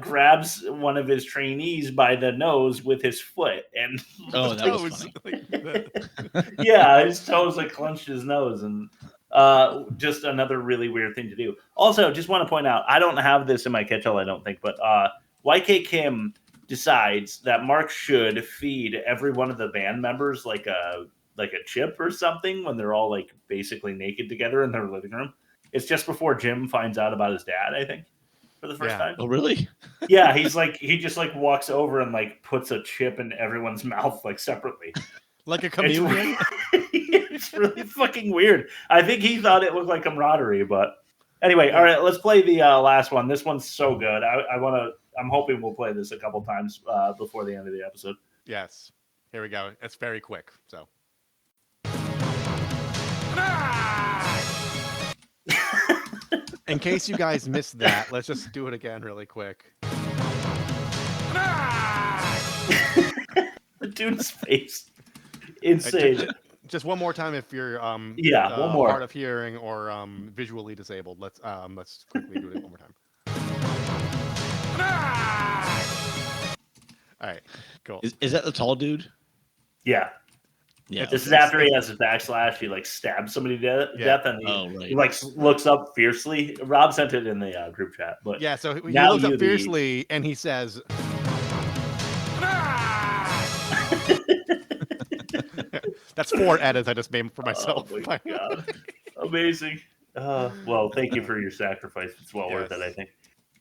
grabs one of his trainees by the nose with his foot, and that was funny. Yeah, his toes like clenched his nose, and just another really weird thing to do. Also, just want to point out, I don't have this in my catch-all, I don't think, but YK Kim decides that Mark should feed every one of the band members like a chip or something when they're all like basically naked together in their living room. It's just before Jim finds out about his dad, I think, for the first time. Oh, really? Yeah, he just like walks over and like puts a chip in everyone's mouth like separately. Like a chameleon? It's really fucking weird. I think he thought it looked like camaraderie, but anyway, all right, let's play the last one. This one's so good. I'm hoping we'll play this a couple times before the end of the episode. Yes. Here we go. It's very quick, so. In case you guys missed that, let's just do it again really quick. The dude's face. Insane. Just one more time if you're one more. hard of hearing or visually disabled. Let's quickly do it one more time. All right, cool. Is that the tall dude? Yeah. Yeah. This is after he has his backslash. He like stabs somebody to death, and he like looks up fiercely. Rob sent it in the group chat, but yeah. So he looks up fiercely and he says, "That's 4 edits I just made for myself." Oh my god, amazing! Well, thank you for your sacrifice. It's well worth it, I think.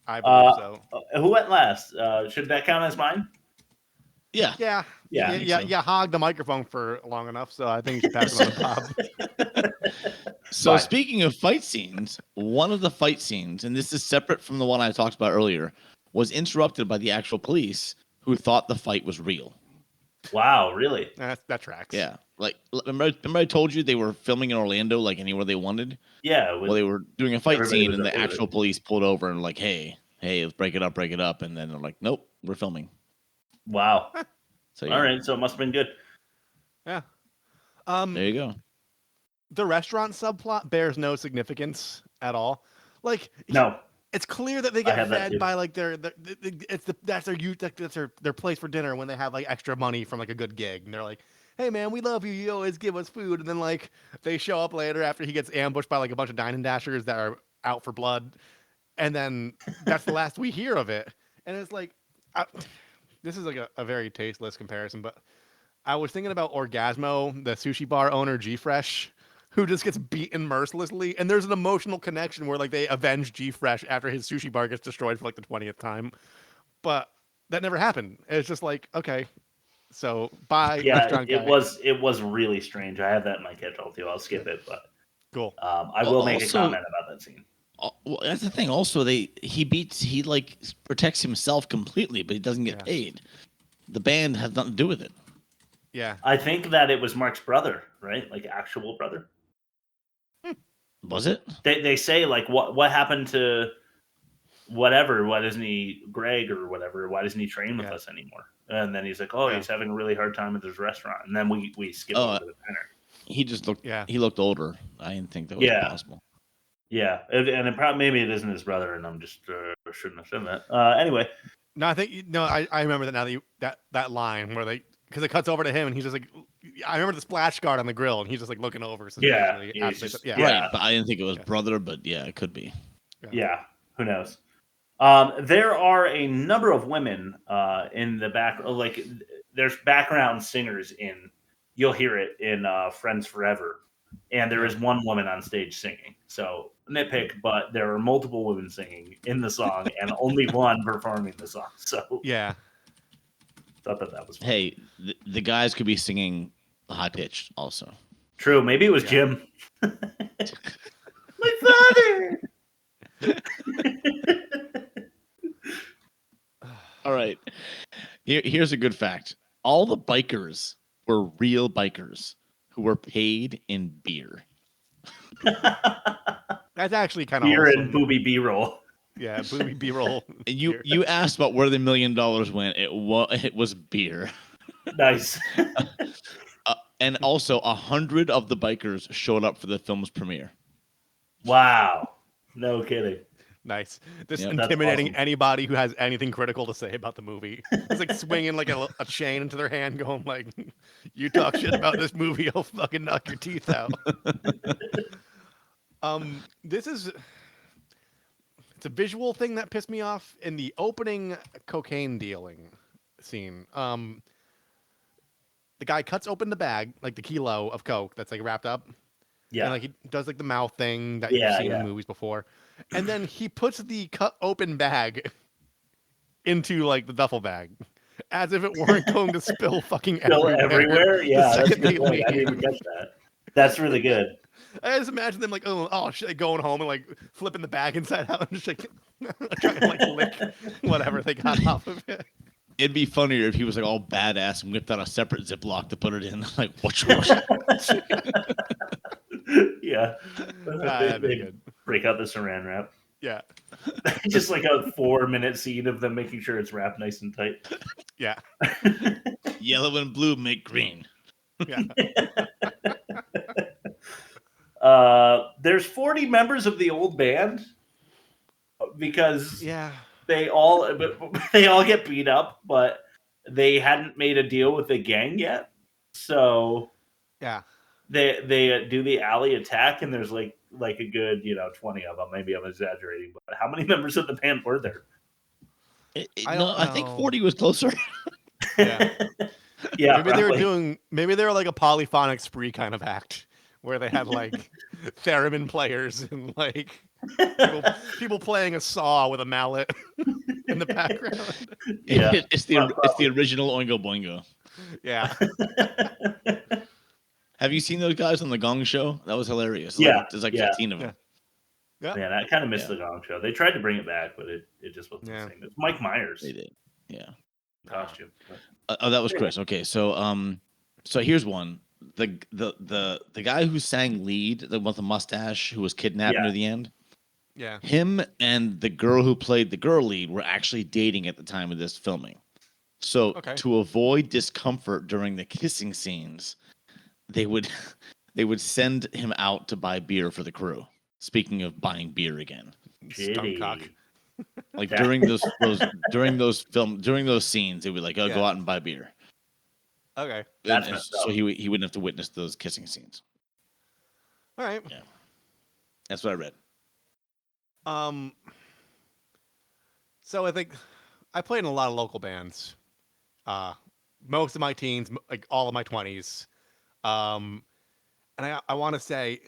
I believe so. Who went last? Should that count as mine? Yeah. You hogged the microphone for long enough, so I think you should pass it on to Bob. So speaking of fight scenes, one of the fight scenes, and this is separate from the one I talked about earlier, was interrupted by the actual police who thought the fight was real. Wow, really? That tracks. Yeah. Like, remember I told you they were filming in Orlando, like anywhere they wanted? Yeah. Well, they were doing a fight scene, and the actual police pulled over and like, hey, let's break it up. And then they're like, nope, we're filming. Wow. So, all right, so it must have been good. Yeah. There you go. The restaurant subplot bears no significance at all. Like, no, it's clear that they get fed by like that's their place for dinner when they have like extra money from like a good gig, and they're like, hey man, we love you. You always give us food, and then like they show up later after he gets ambushed by like a bunch of dine and dashers that are out for blood, and then that's the last we hear of it. And it's like. This is like a very tasteless comparison, but I was thinking about Orgasmo, the sushi bar owner, G-Fresh, who just gets beaten mercilessly. And there's an emotional connection where like they avenge G-Fresh after his sushi bar gets destroyed for like the 20th time. But that never happened. It's just like, okay, so bye. Yeah, it was really strange. I have that in my catch-all too. I'll skip it, but cool. I will make a comment about that scene. Well, that's the thing. Also, he like protects himself completely, but he doesn't get paid. The band has nothing to do with it. Yeah, I think that it was Mark's brother, right? Like actual brother. Was it? They say like what happened to whatever. Why doesn't he, Greg or whatever? Why doesn't he train with us anymore? And then he's like, oh, he's having a really hard time at this restaurant. And then we skip over to the dinner. He just looked. He looked older. I didn't think that was possible. Yeah, and it probably maybe it isn't his brother, and I'm just shouldn't have said that. Anyway, No, I remember that now that line where because it cuts over to him and he's just like, I remember the splash guard on the grill and he's just like looking over. So Right, but I didn't think it was brother, but yeah, it could be. Yeah, who knows? There are a number of women in the back, like there's background singers in. You'll hear it in Friends Forever, and there is one woman on stage singing. So nitpick, but there are multiple women singing in the song, and only one performing the song. So yeah, thought that was fun. Hey, the guys could be singing high pitched also. True, maybe it was Jim. My father. All right. Here's a good fact. All the bikers were real bikers who were paid in beer. That's actually kind of beer and Booby B-roll. Yeah, Booby B-roll. You asked about where the $1 million went. It was beer. Nice. And also 100 of the bikers showed up for the film's premiere. Wow. No kidding. Nice. This Yep. intimidating awesome. anybody who has anything critical to say about the movie. It's like swinging like a chain into their hand, going like, "You talk shit about this movie, I'll fucking knock your teeth out." It's a visual thing that pissed me off in the opening cocaine dealing scene. The guy cuts open the bag, like the kilo of coke that's like wrapped up. Yeah. And like he does like the mouth thing that Yeah, you've seen yeah. in movies before. And then he puts the cut open bag into like the duffel bag. As if it weren't going to spill fucking Still everywhere? the Yeah, that's a second good they point. I didn't even leave. catch that. That's really good. I just imagine them like, oh shit, like going home and like flipping the bag inside out and just like trying to like lick whatever they got off of it. It'd be funnier if he was like all badass and whipped out a separate Ziploc to put it in. Like, what? Yeah. That'd be They good. break out the saran wrap. Yeah. Just like a 4-minute scene of them making sure it's wrapped nice and tight. Yeah. Yellow and blue make green. Yeah. There's 40 members of the old band because yeah, they all get beat up, but they hadn't made a deal with the gang yet. So yeah, they do the alley attack, and there's like a good 20 of them. Maybe I'm exaggerating, but how many members of the band were there? I think 40 was closer. Yeah. Yeah, maybe they were like a polyphonic spree kind of act where they had like theremin players and like people playing a saw with a mallet in the background. Yeah. It's the original Oingo Boingo. Yeah. Have you seen those guys on the Gong Show? That was hilarious. There's like 15 of them. Yeah. Man, I kind of missed the Gong Show. They tried to bring it back, but it just wasn't the same. It's Mike Myers. They did. Yeah. Costume. Oh, that was Chris. Okay, so here's one. The guy who sang lead, the one with the mustache, who was kidnapped near the end. Yeah. Him and the girl who played the girl lead were actually dating at the time of this filming. So to avoid discomfort during the kissing scenes, they would send him out to buy beer for the crew. Speaking of buying beer again. Stuntcock. Like during those scenes, they would like, go out and buy beer. Okay. So he wouldn't have to witness those kissing scenes. All right. Yeah. That's what I read. So I think I played in a lot of local bands. Most of my teens, like all of my 20s. And I want to say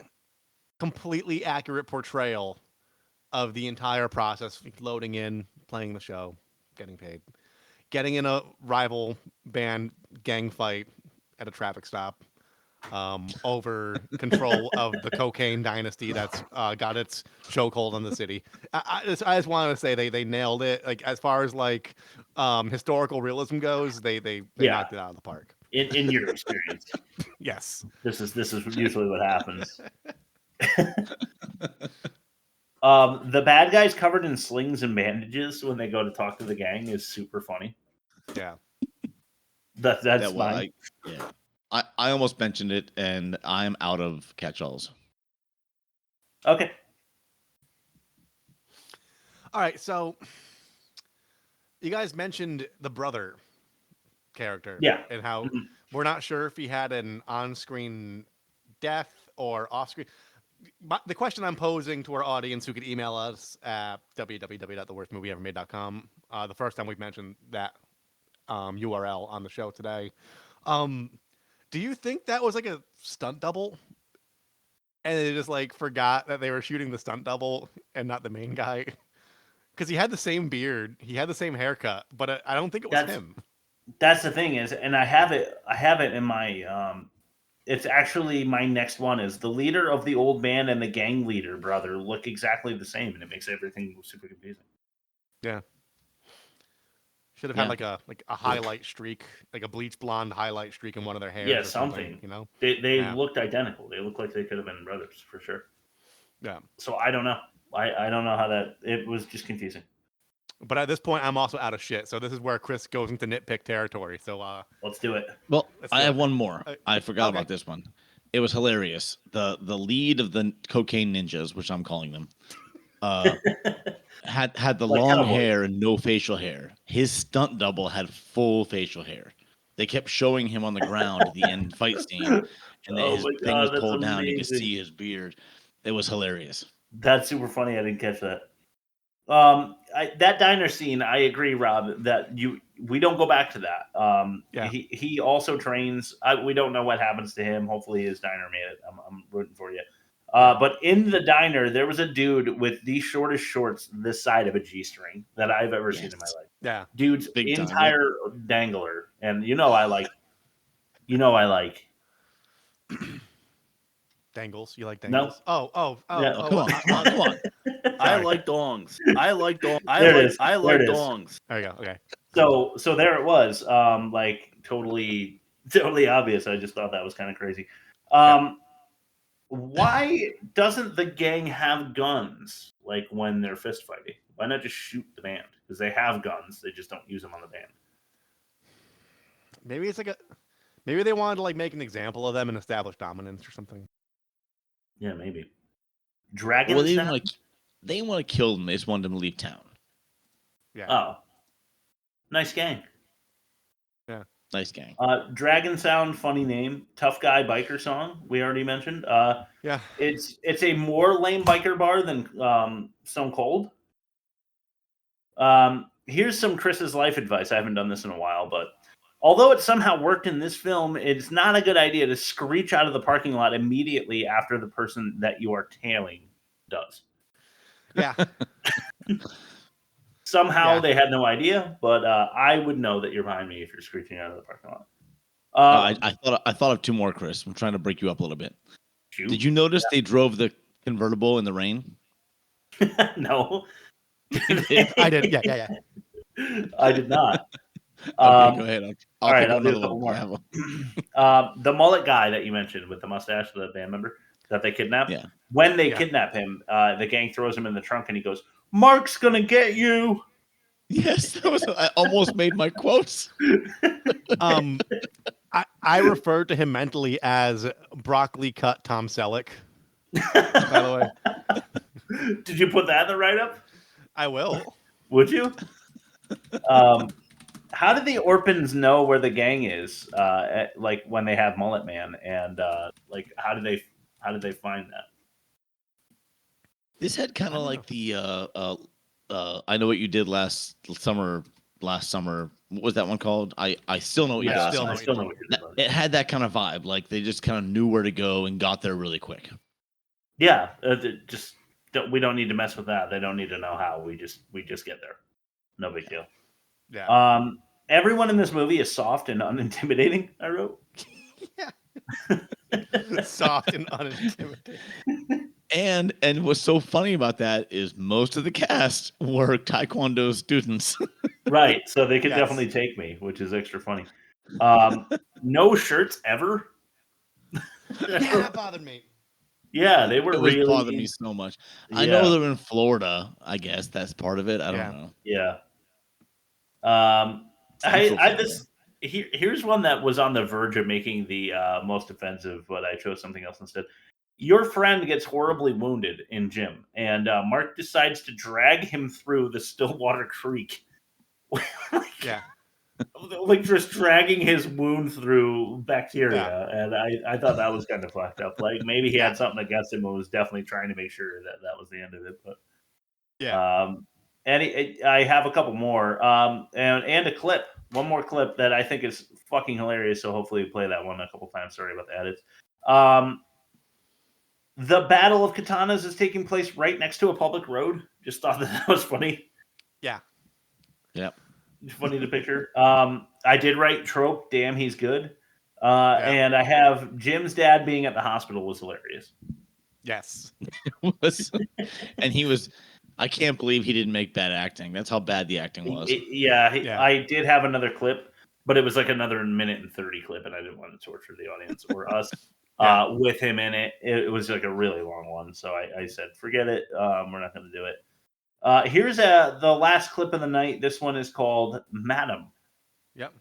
completely accurate portrayal of the entire process, loading in, playing the show, getting paid, getting in a rival band gang fight at a traffic stop, over control of the cocaine dynasty that's got its chokehold on the city. I just wanted to say they nailed it. Like as far as like historical realism goes, they knocked it out of the park. In your experience. Yes. This is usually what happens. The bad guys covered in slings and bandages when they go to talk to the gang is super funny. Yeah. That's Well, fine. I almost mentioned it, and I'm out of catch-alls. Okay. All right, so you guys mentioned the brother character. Yeah. And how Mhm. we're not sure if he had an on-screen death or off-screen. The question I'm posing to our audience, who could email us at www.theworstmovieevermade.com, the first time we've mentioned that URL on the show today. Do you think that was like a stunt double? And they just like forgot that they were shooting the stunt double and not the main guy? Because he had the same beard, he had the same haircut, but I don't think it was him. That's the thing is, and I have it in my it's actually my next one is the leader of the old band and the gang leader brother look exactly the same, and it makes everything super confusing. Yeah. Should have had like a highlight streak, like a bleach blonde highlight streak in one of their hairs. Yeah, or something. You know, they Yeah. looked identical. They looked like they could have been brothers for sure. Yeah. So I don't know. I don't know how that. It was just confusing. But at this point, I'm also out of shit. So this is where Chris goes into nitpick territory. So let's do it. Well, Let's I do have it. one more. I forgot okay. about this one. It was hilarious. The lead of the cocaine ninjas, which I'm calling them, had the Like long cowboys. hair and no facial hair. His stunt double had full facial hair. They kept showing him on the ground at the end fight scene, and then Oh his my thing God, was that's pulled down. You could amazing. see his beard. It was hilarious. That's super funny. I didn't catch that. That diner scene, I agree, Rob, that we don't go back to that. Yeah. He also trains. We don't know what happens to him. Hopefully, his diner made it. I'm rooting for you. But in the diner, there was a dude with the shortest shorts this side of a G-string that I've ever seen in my life. Yeah. Dude's Big time, entire dangler, and I like. Dangles. You like No. dangles? Oh. Yeah. Come on. I Sorry. like dongs. I like There it is. I There like it is. dongs. There you go. Okay. So there it was. Like totally obvious. I just thought that was kind of crazy. Why doesn't the gang have guns like when they're fist fighting? Why not just shoot the band? Because they have guns, they just don't use them on the band. Maybe it's like maybe they wanted to like make an example of them and establish dominance or something. Yeah, maybe. Dragon. Well, they didn't want to kill them. They just wanted them to leave town. Yeah. Oh, nice gang. Yeah. Nice gang. Dragon Sound, funny name. Tough guy biker song. We already mentioned. Yeah. It's a more lame biker bar than Stone Cold. Here's some Chris's life advice. I haven't done this in a while, but although it somehow worked in this film, it's not a good idea to screech out of the parking lot immediately after the person that you are tailing does. Yeah. Somehow they had no idea, but I would know that you're behind me if you're screeching out of the parking lot. I thought of two more, Chris. I'm trying to break you up a little bit. Shoot. Did you notice they drove the convertible in the rain? No. I did. Yeah. I did not. Okay, go ahead. I'll all right, pick I'll do a another couple one. more. I have one. The mullet guy that you mentioned with the mustache, the band member that they kidnapped. Yeah. When they kidnap him, the gang throws him in the trunk and he goes, "Mark's gonna get you." Yes, I almost made my quotes. I referred to him mentally as broccoli cut Tom Selleck. By the way, did you put that in the write-up? I will. Would you? How did the Orpans know where the gang is? Like when they have Mullet Man, and like how did they find that? This had kind of like the I know what you did last summer. What was that one called? I still know what you did. I still know what you did. It had that kind of vibe. Like they just kind of knew where to go and got there really quick. Yeah, we don't need to mess with that. They don't need to know how. We just get there. No big deal. Yeah. Everyone in this movie is soft and unintimidating. I wrote. Soft and unintimidating. And what's so funny about that is most of the cast were Taekwondo students. Right, so they could definitely take me, which is extra funny. No shirts ever. Yeah, that bothered me. Yeah, they were It was really bothering me so much. I know Yeah. they're in Florida. I guess that's part of it. I don't know. Yeah. Central Here's one that was on the verge of making the most offensive, but I chose something else instead. Your friend gets horribly wounded in gym, and Mark decides to drag him through the Stillwater Creek. Yeah. Like just dragging his wound through bacteria, and I thought that was kind of fucked up. Like maybe he had something against him and was definitely trying to make sure that that was the end of it. But I have a couple more, and a clip, one more clip that I think is fucking hilarious. So hopefully we play that one a couple times. Sorry about the edits. The Battle of Kitanas is taking place right next to a public road. Just thought that was funny. Yeah. Yep. Funny to picture. I did write trope. Damn, he's good. And I have Jim's dad being at the hospital was hilarious. Yes. And he was. I can't believe he didn't make bad acting. That's how bad the acting was. I did have another clip, but it was like another minute and 30 clip, and I didn't want to torture the audience or us with him in it. It was like a really long one, so I said, forget it. We're not going to do it. Here's the last clip of the night. This one is called Madam. Yep.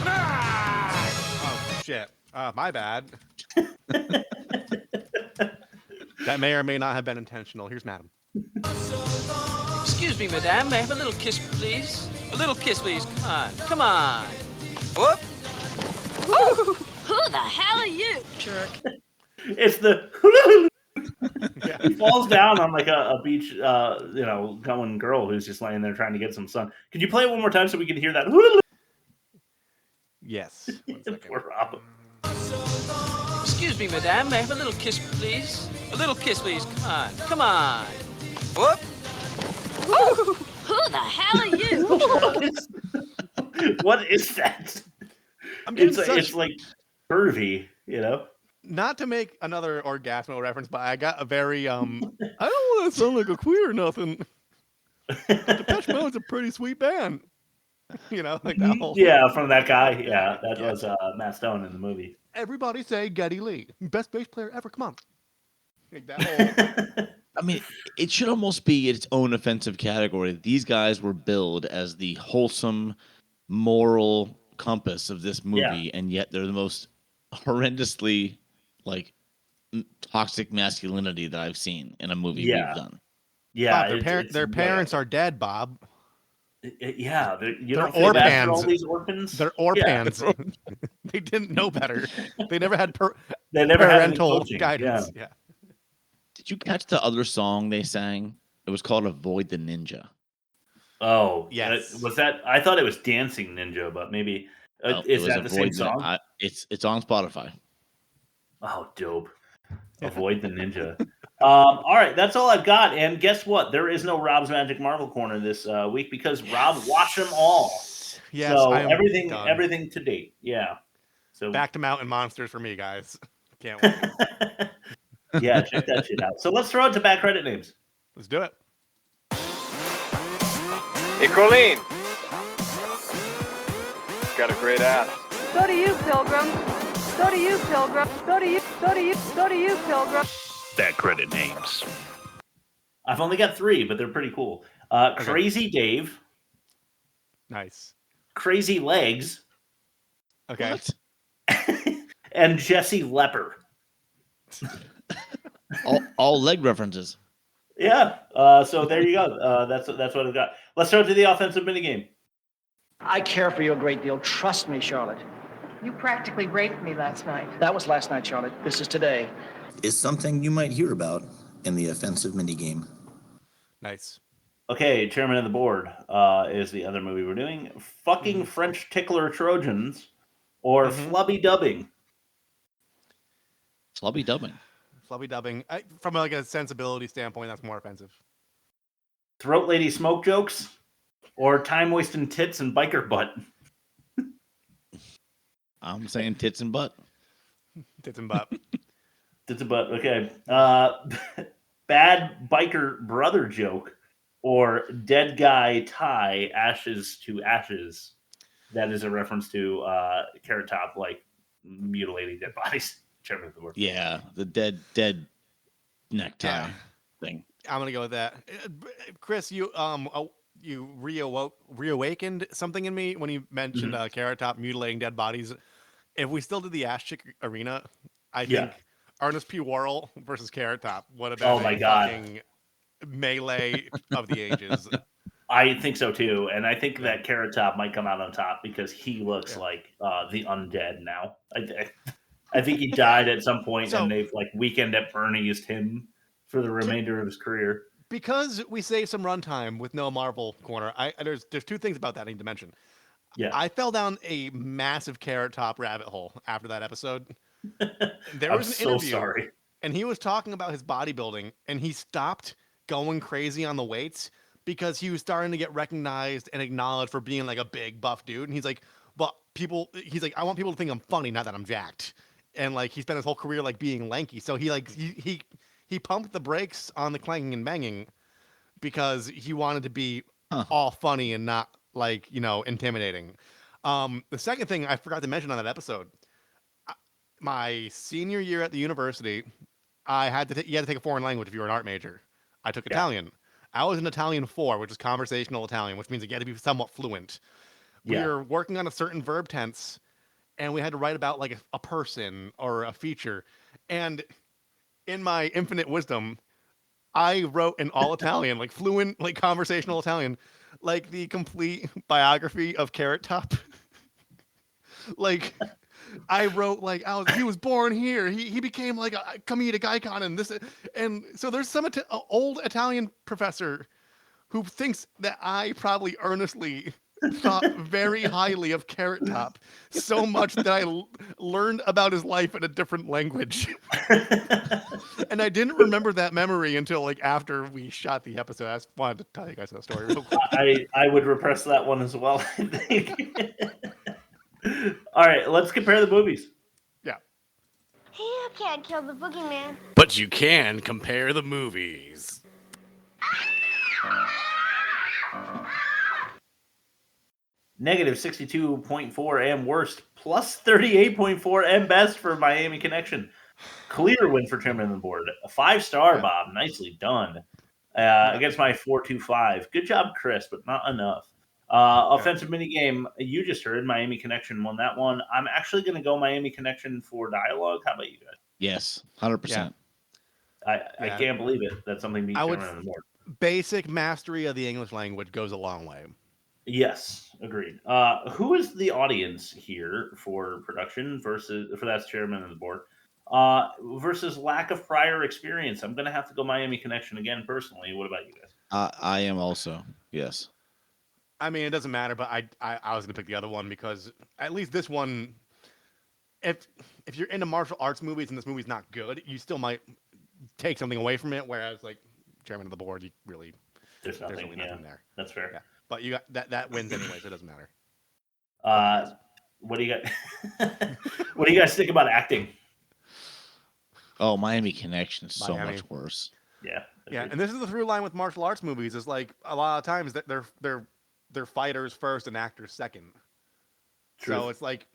Oh, shit. My bad. That may or may not have been intentional. Here's Madam. Excuse me, madame. May I have a little kiss, please? A little kiss, please. Come on. Come on. Whoop. Ooh, who the hell are you, jerk? It's the he falls down on like a beach, going girl who's just laying there trying to get some sun. Could you play it one more time so we can hear that? Yes. Poor Rob. Excuse me, madame. May I have a little kiss, please? A little kiss, please. Come on. Come on. Whoop. Ooh, who the hell are you, jerk? What is that? It's like curvy, Not to make another orgasmo reference, but I got a very I don't want to sound like a queer or nothing. But Depeche Mode's a pretty sweet band. Like that whole from that guy. Yeah, that was Matt Stone in the movie. Everybody say Geddy Lee, best bass player ever. Come on. Like that whole I mean, it should almost be its own offensive category. These guys were billed as the wholesome, moral compass of this movie, and yet they're the most horrendously toxic masculinity that I've seen in a movie we've done. Yeah, Bob, their parents are dead, Bob. Yeah, you they're don't feel bad for all orphans. these orphans. They're orphans. They didn't know better. They never had they never had any parental coaching. guidance. Yeah. Did you catch the other song they sang? It was called "Avoid the Ninja." Oh, yes. Was that? I thought it was Dancing Ninja, but maybe is that the same song? It's on Spotify. Oh, dope. Avoid the Ninja. All right, that's all I've got. And guess what? There is no Rob's Magic Marvel Corner this week because Rob watched them all. Yes, so I'm everything done. to date. Yeah. So back to Mountain Monsters for me, guys. Can't wait. Yeah, check that shit out. So let's throw it to back credit names. Let's do it. Hey, Colleen. Got a great ass. So do you, Pilgrim. So do you, Pilgrim. So do you, Pilgrim. Back credit names. I've only got 3, but they're pretty cool. Crazy Dave. Nice. Crazy Legs. Okay. And Jesse Lepper. all leg references. Yeah. So there you go. That's what I've got. Let's start to the offensive minigame. I care for you a great deal. Trust me, Charlotte. You practically raped me last night. That was last night, Charlotte. This is today. Is something you might hear about in the offensive minigame. Nice. Okay, chairman of the board is the other movie we're doing. Fucking French Tickler Trojans or Flubby Dubbing. Flubby Dubbing. Flubby Dubbing. From a sensibility standpoint, that's more offensive. Throat Lady Smoke Jokes or Time Wasting Tits and Biker Butt. I'm saying tits and butt. Tits and butt. Tits and butt. Okay. Bad Biker Brother Joke or Dead Guy Tie Ashes to Ashes. That is a reference to Carrot Top, mutilating dead bodies. Chairman of the Board. Yeah, the dead necktie thing. I'm gonna go with that. Chris, you reawakened something in me when you mentioned Carrot Top mutilating dead bodies. If we still did the ass chick arena, I think Ernest P. Worrell versus Carrot Top would have been Oh my God. fucking melee of the ages. I think so too, and I think that Carrot Top might come out on top because he looks like the undead now. I think he died at some point, and they've like Weekend at Bernie's him for the remainder of his career. Because we saved some runtime with no Marvel corner, there's two things about that I need to mention. Yeah, I fell down a massive Carrot Top rabbit hole after that episode. There was an interview, sorry. and he was talking about his bodybuilding, and he stopped going crazy on the weights because he was starting to get recognized and acknowledged for being like a big buff dude. And he's like, I want people to think I'm funny, not that I'm jacked. And like he spent his whole career like being lanky, so he pumped the brakes on the clanking and banging because he wanted to be all funny and not like, intimidating. The second thing I forgot to mention on that episode, my senior year at the university, you had to take a foreign language if you were an art major. I took Italian. I was in Italian 4, which is conversational Italian, which means you had to be somewhat fluent. We were working on a certain verb tense, and we had to write about like a person or a feature. And in my infinite wisdom, I wrote in all Italian, like fluent, like conversational Italian, like the complete biography of Carrot Top. Like I wrote like he was born here. He became like a comedic icon and this, and so there's some old Italian professor who thinks that I probably earnestly thought very highly of Carrot Top, so much that I learned about his life in a different language. And I didn't remember that memory until like after we shot the episode. I just wanted to tell you guys that story real quick. I would repress that one as well, I think. All right, let's compare the movies. Yeah. You can't kill the boogeyman. But you can compare the movies. Negative 62.4 and worst, plus 38.4 and best for Miami Connection. Clear win for Chairman of the Board. A 5-star, Bob. Nicely done. Against my 4.25. Good job, Chris, but not enough. Offensive minigame, you just heard Miami Connection won that one. I'm actually going to go Miami Connection for dialogue. How about you guys? Yes, 100%. I can't believe it. That's something beat Chairman of the Board. Basic mastery of the English language goes a long way. Yes, agreed. Who is the audience here for production versus for that's Chairman of the Board versus lack of prior experience? I'm going to have to go Miami Connection again personally. What about you guys? I am also, yes. I mean, it doesn't matter, but I was going to pick the other one because at least this one, if you're into martial arts movies and this movie's not good, you still might take something away from it, whereas like Chairman of the Board, you really there's nothing really there. That's fair. Yeah. But you got that wins anyway, so it doesn't matter. What do you got? What do you guys think about acting? Oh, Miami Connection is so much worse. Yeah. Yeah, and this is the through line with martial arts movies. Is like a lot of times that they're fighters first and actors second. Truth. So it's like,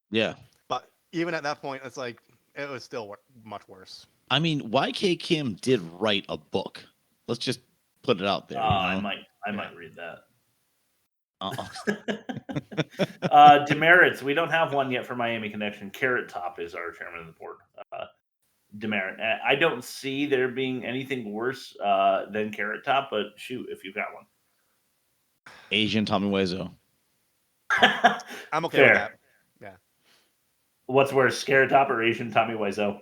yeah. But even at that point, it's like it was still much worse. I mean, YK Kim did write a book. Let's just put it out there. I might read that. Demerits. We don't have one yet for Miami Connection. Carrot Top is our Chairman of the Board. Demerit. I don't see there being anything worse than Carrot Top, but shoot, if you've got one. Asian Tommy Wiseau. I'm okay with that. Yeah. What's worse, Carrot Top or Asian Tommy Wiseau?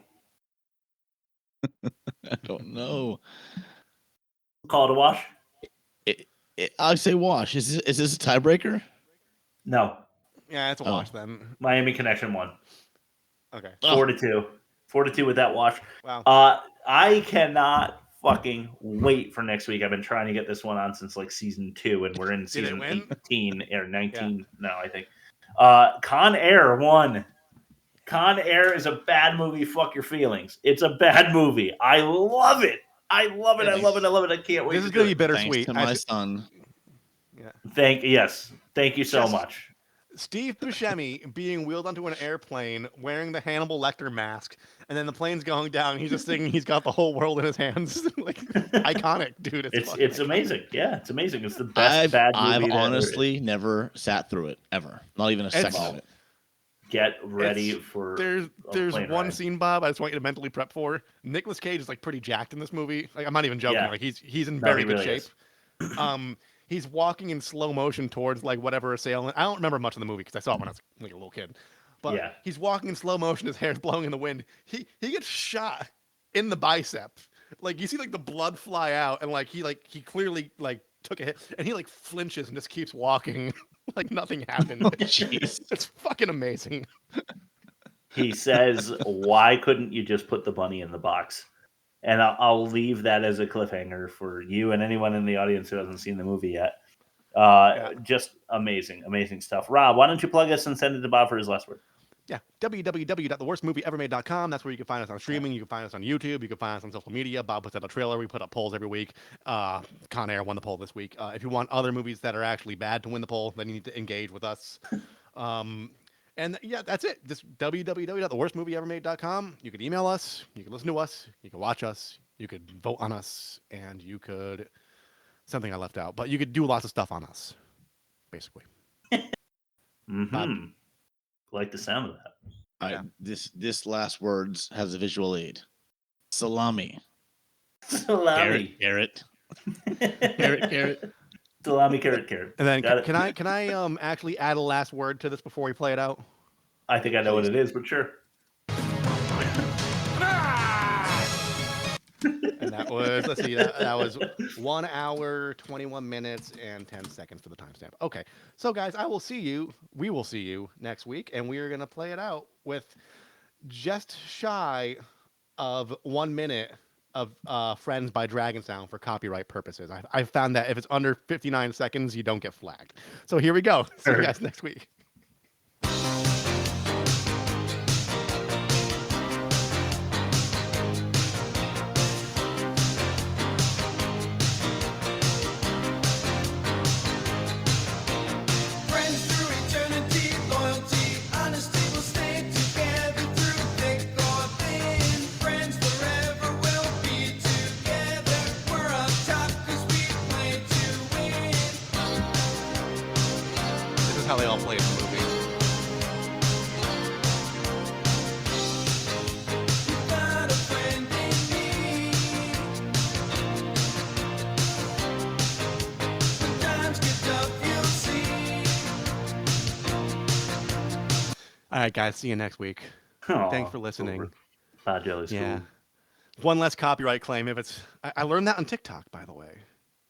I don't know. Call it a wash? I say wash. Is this a tiebreaker? No. Yeah, it's a wash then. Miami Connection won. Okay. 4-2. 4-2 with that wash. Wow. I cannot fucking wait for next week. I've been trying to get this one on since like season 2, and we're in season 18 or 19 now, I think. Con Air won. Con Air is a bad movie. Fuck your feelings. It's a bad movie. I love it. I love it. I love it. I love it. I can't wait. This is going to be bittersweet. Thanks to my son. Yeah. Thank you so much. Steve Buscemi being wheeled onto an airplane wearing the Hannibal Lecter mask, and then the plane's going down. He's just singing. He's got the whole world in his hands. Like iconic, dude. It's iconic. amazing. Yeah, it's amazing. It's the best bad movie. I've to ever- honestly never sat through it ever. Not even a second of it. Get ready for. There's plane one ride. scene, Bob. I just want you to mentally prep for. Nicolas Cage is like pretty jacked in this movie. Like I'm not even joking. Yeah. Like he's in No, very he good really shape. is. He's walking in slow motion towards like whatever assailant. I don't remember much of the movie because I saw it when I was like a little kid. But Yeah. he's walking in slow motion. His hair's blowing in the wind. He gets shot in the bicep. Like you see like the blood fly out, and like he clearly like took a hit, and he like flinches and just keeps walking like nothing happened. Jeez. It's fucking amazing. He says, "Why couldn't you just put the bunny in the box?" And I'll leave that as a cliffhanger for you and anyone in the audience who hasn't seen the movie yet. Just amazing stuff. Rob, why don't you plug us and send it to Bob for his last word? Yeah, www.theworstmovieevermade.com. That's where you can find us on streaming. You can find us on YouTube. You can find us on social media. Bob puts out a trailer. We put up polls every week. Con Air won the poll this week. If you want other movies that are actually bad to win the poll, then you need to engage with us. And yeah, that's it. Just www.theworstmovieevermade.com. You can email us. You can listen to us. You can watch us. You could vote on us. And you could... Something I left out. But you could do lots of stuff on us, basically. Mm-hmm. Like the sound of that. This last words has a visual aid. Salami. Salami. Carrot. Carrot. Salami, carrot. And then Got it. can I actually add a last word to this before we play it out? I think I know what it is, but sure. And that was, let's see, that was 1 hour, 21 minutes, and 10 seconds for the timestamp. Okay, so guys, we will see you next week, and we are going to play it out with just shy of 1 minute of Friends by Dragon Sound for copyright purposes. I've found that if it's under 59 seconds, you don't get flagged. So here we go. See you guys next week. How they all play in the movie. All right, guys. See you next week. Thanks for listening. Yeah. One less copyright claim if it's. I learned that on TikTok, by the way.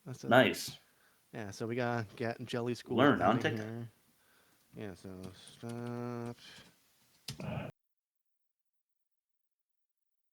That's nice. Yeah. So we gotta get Jelly School. Learn on TikTok. Yeah. So stop.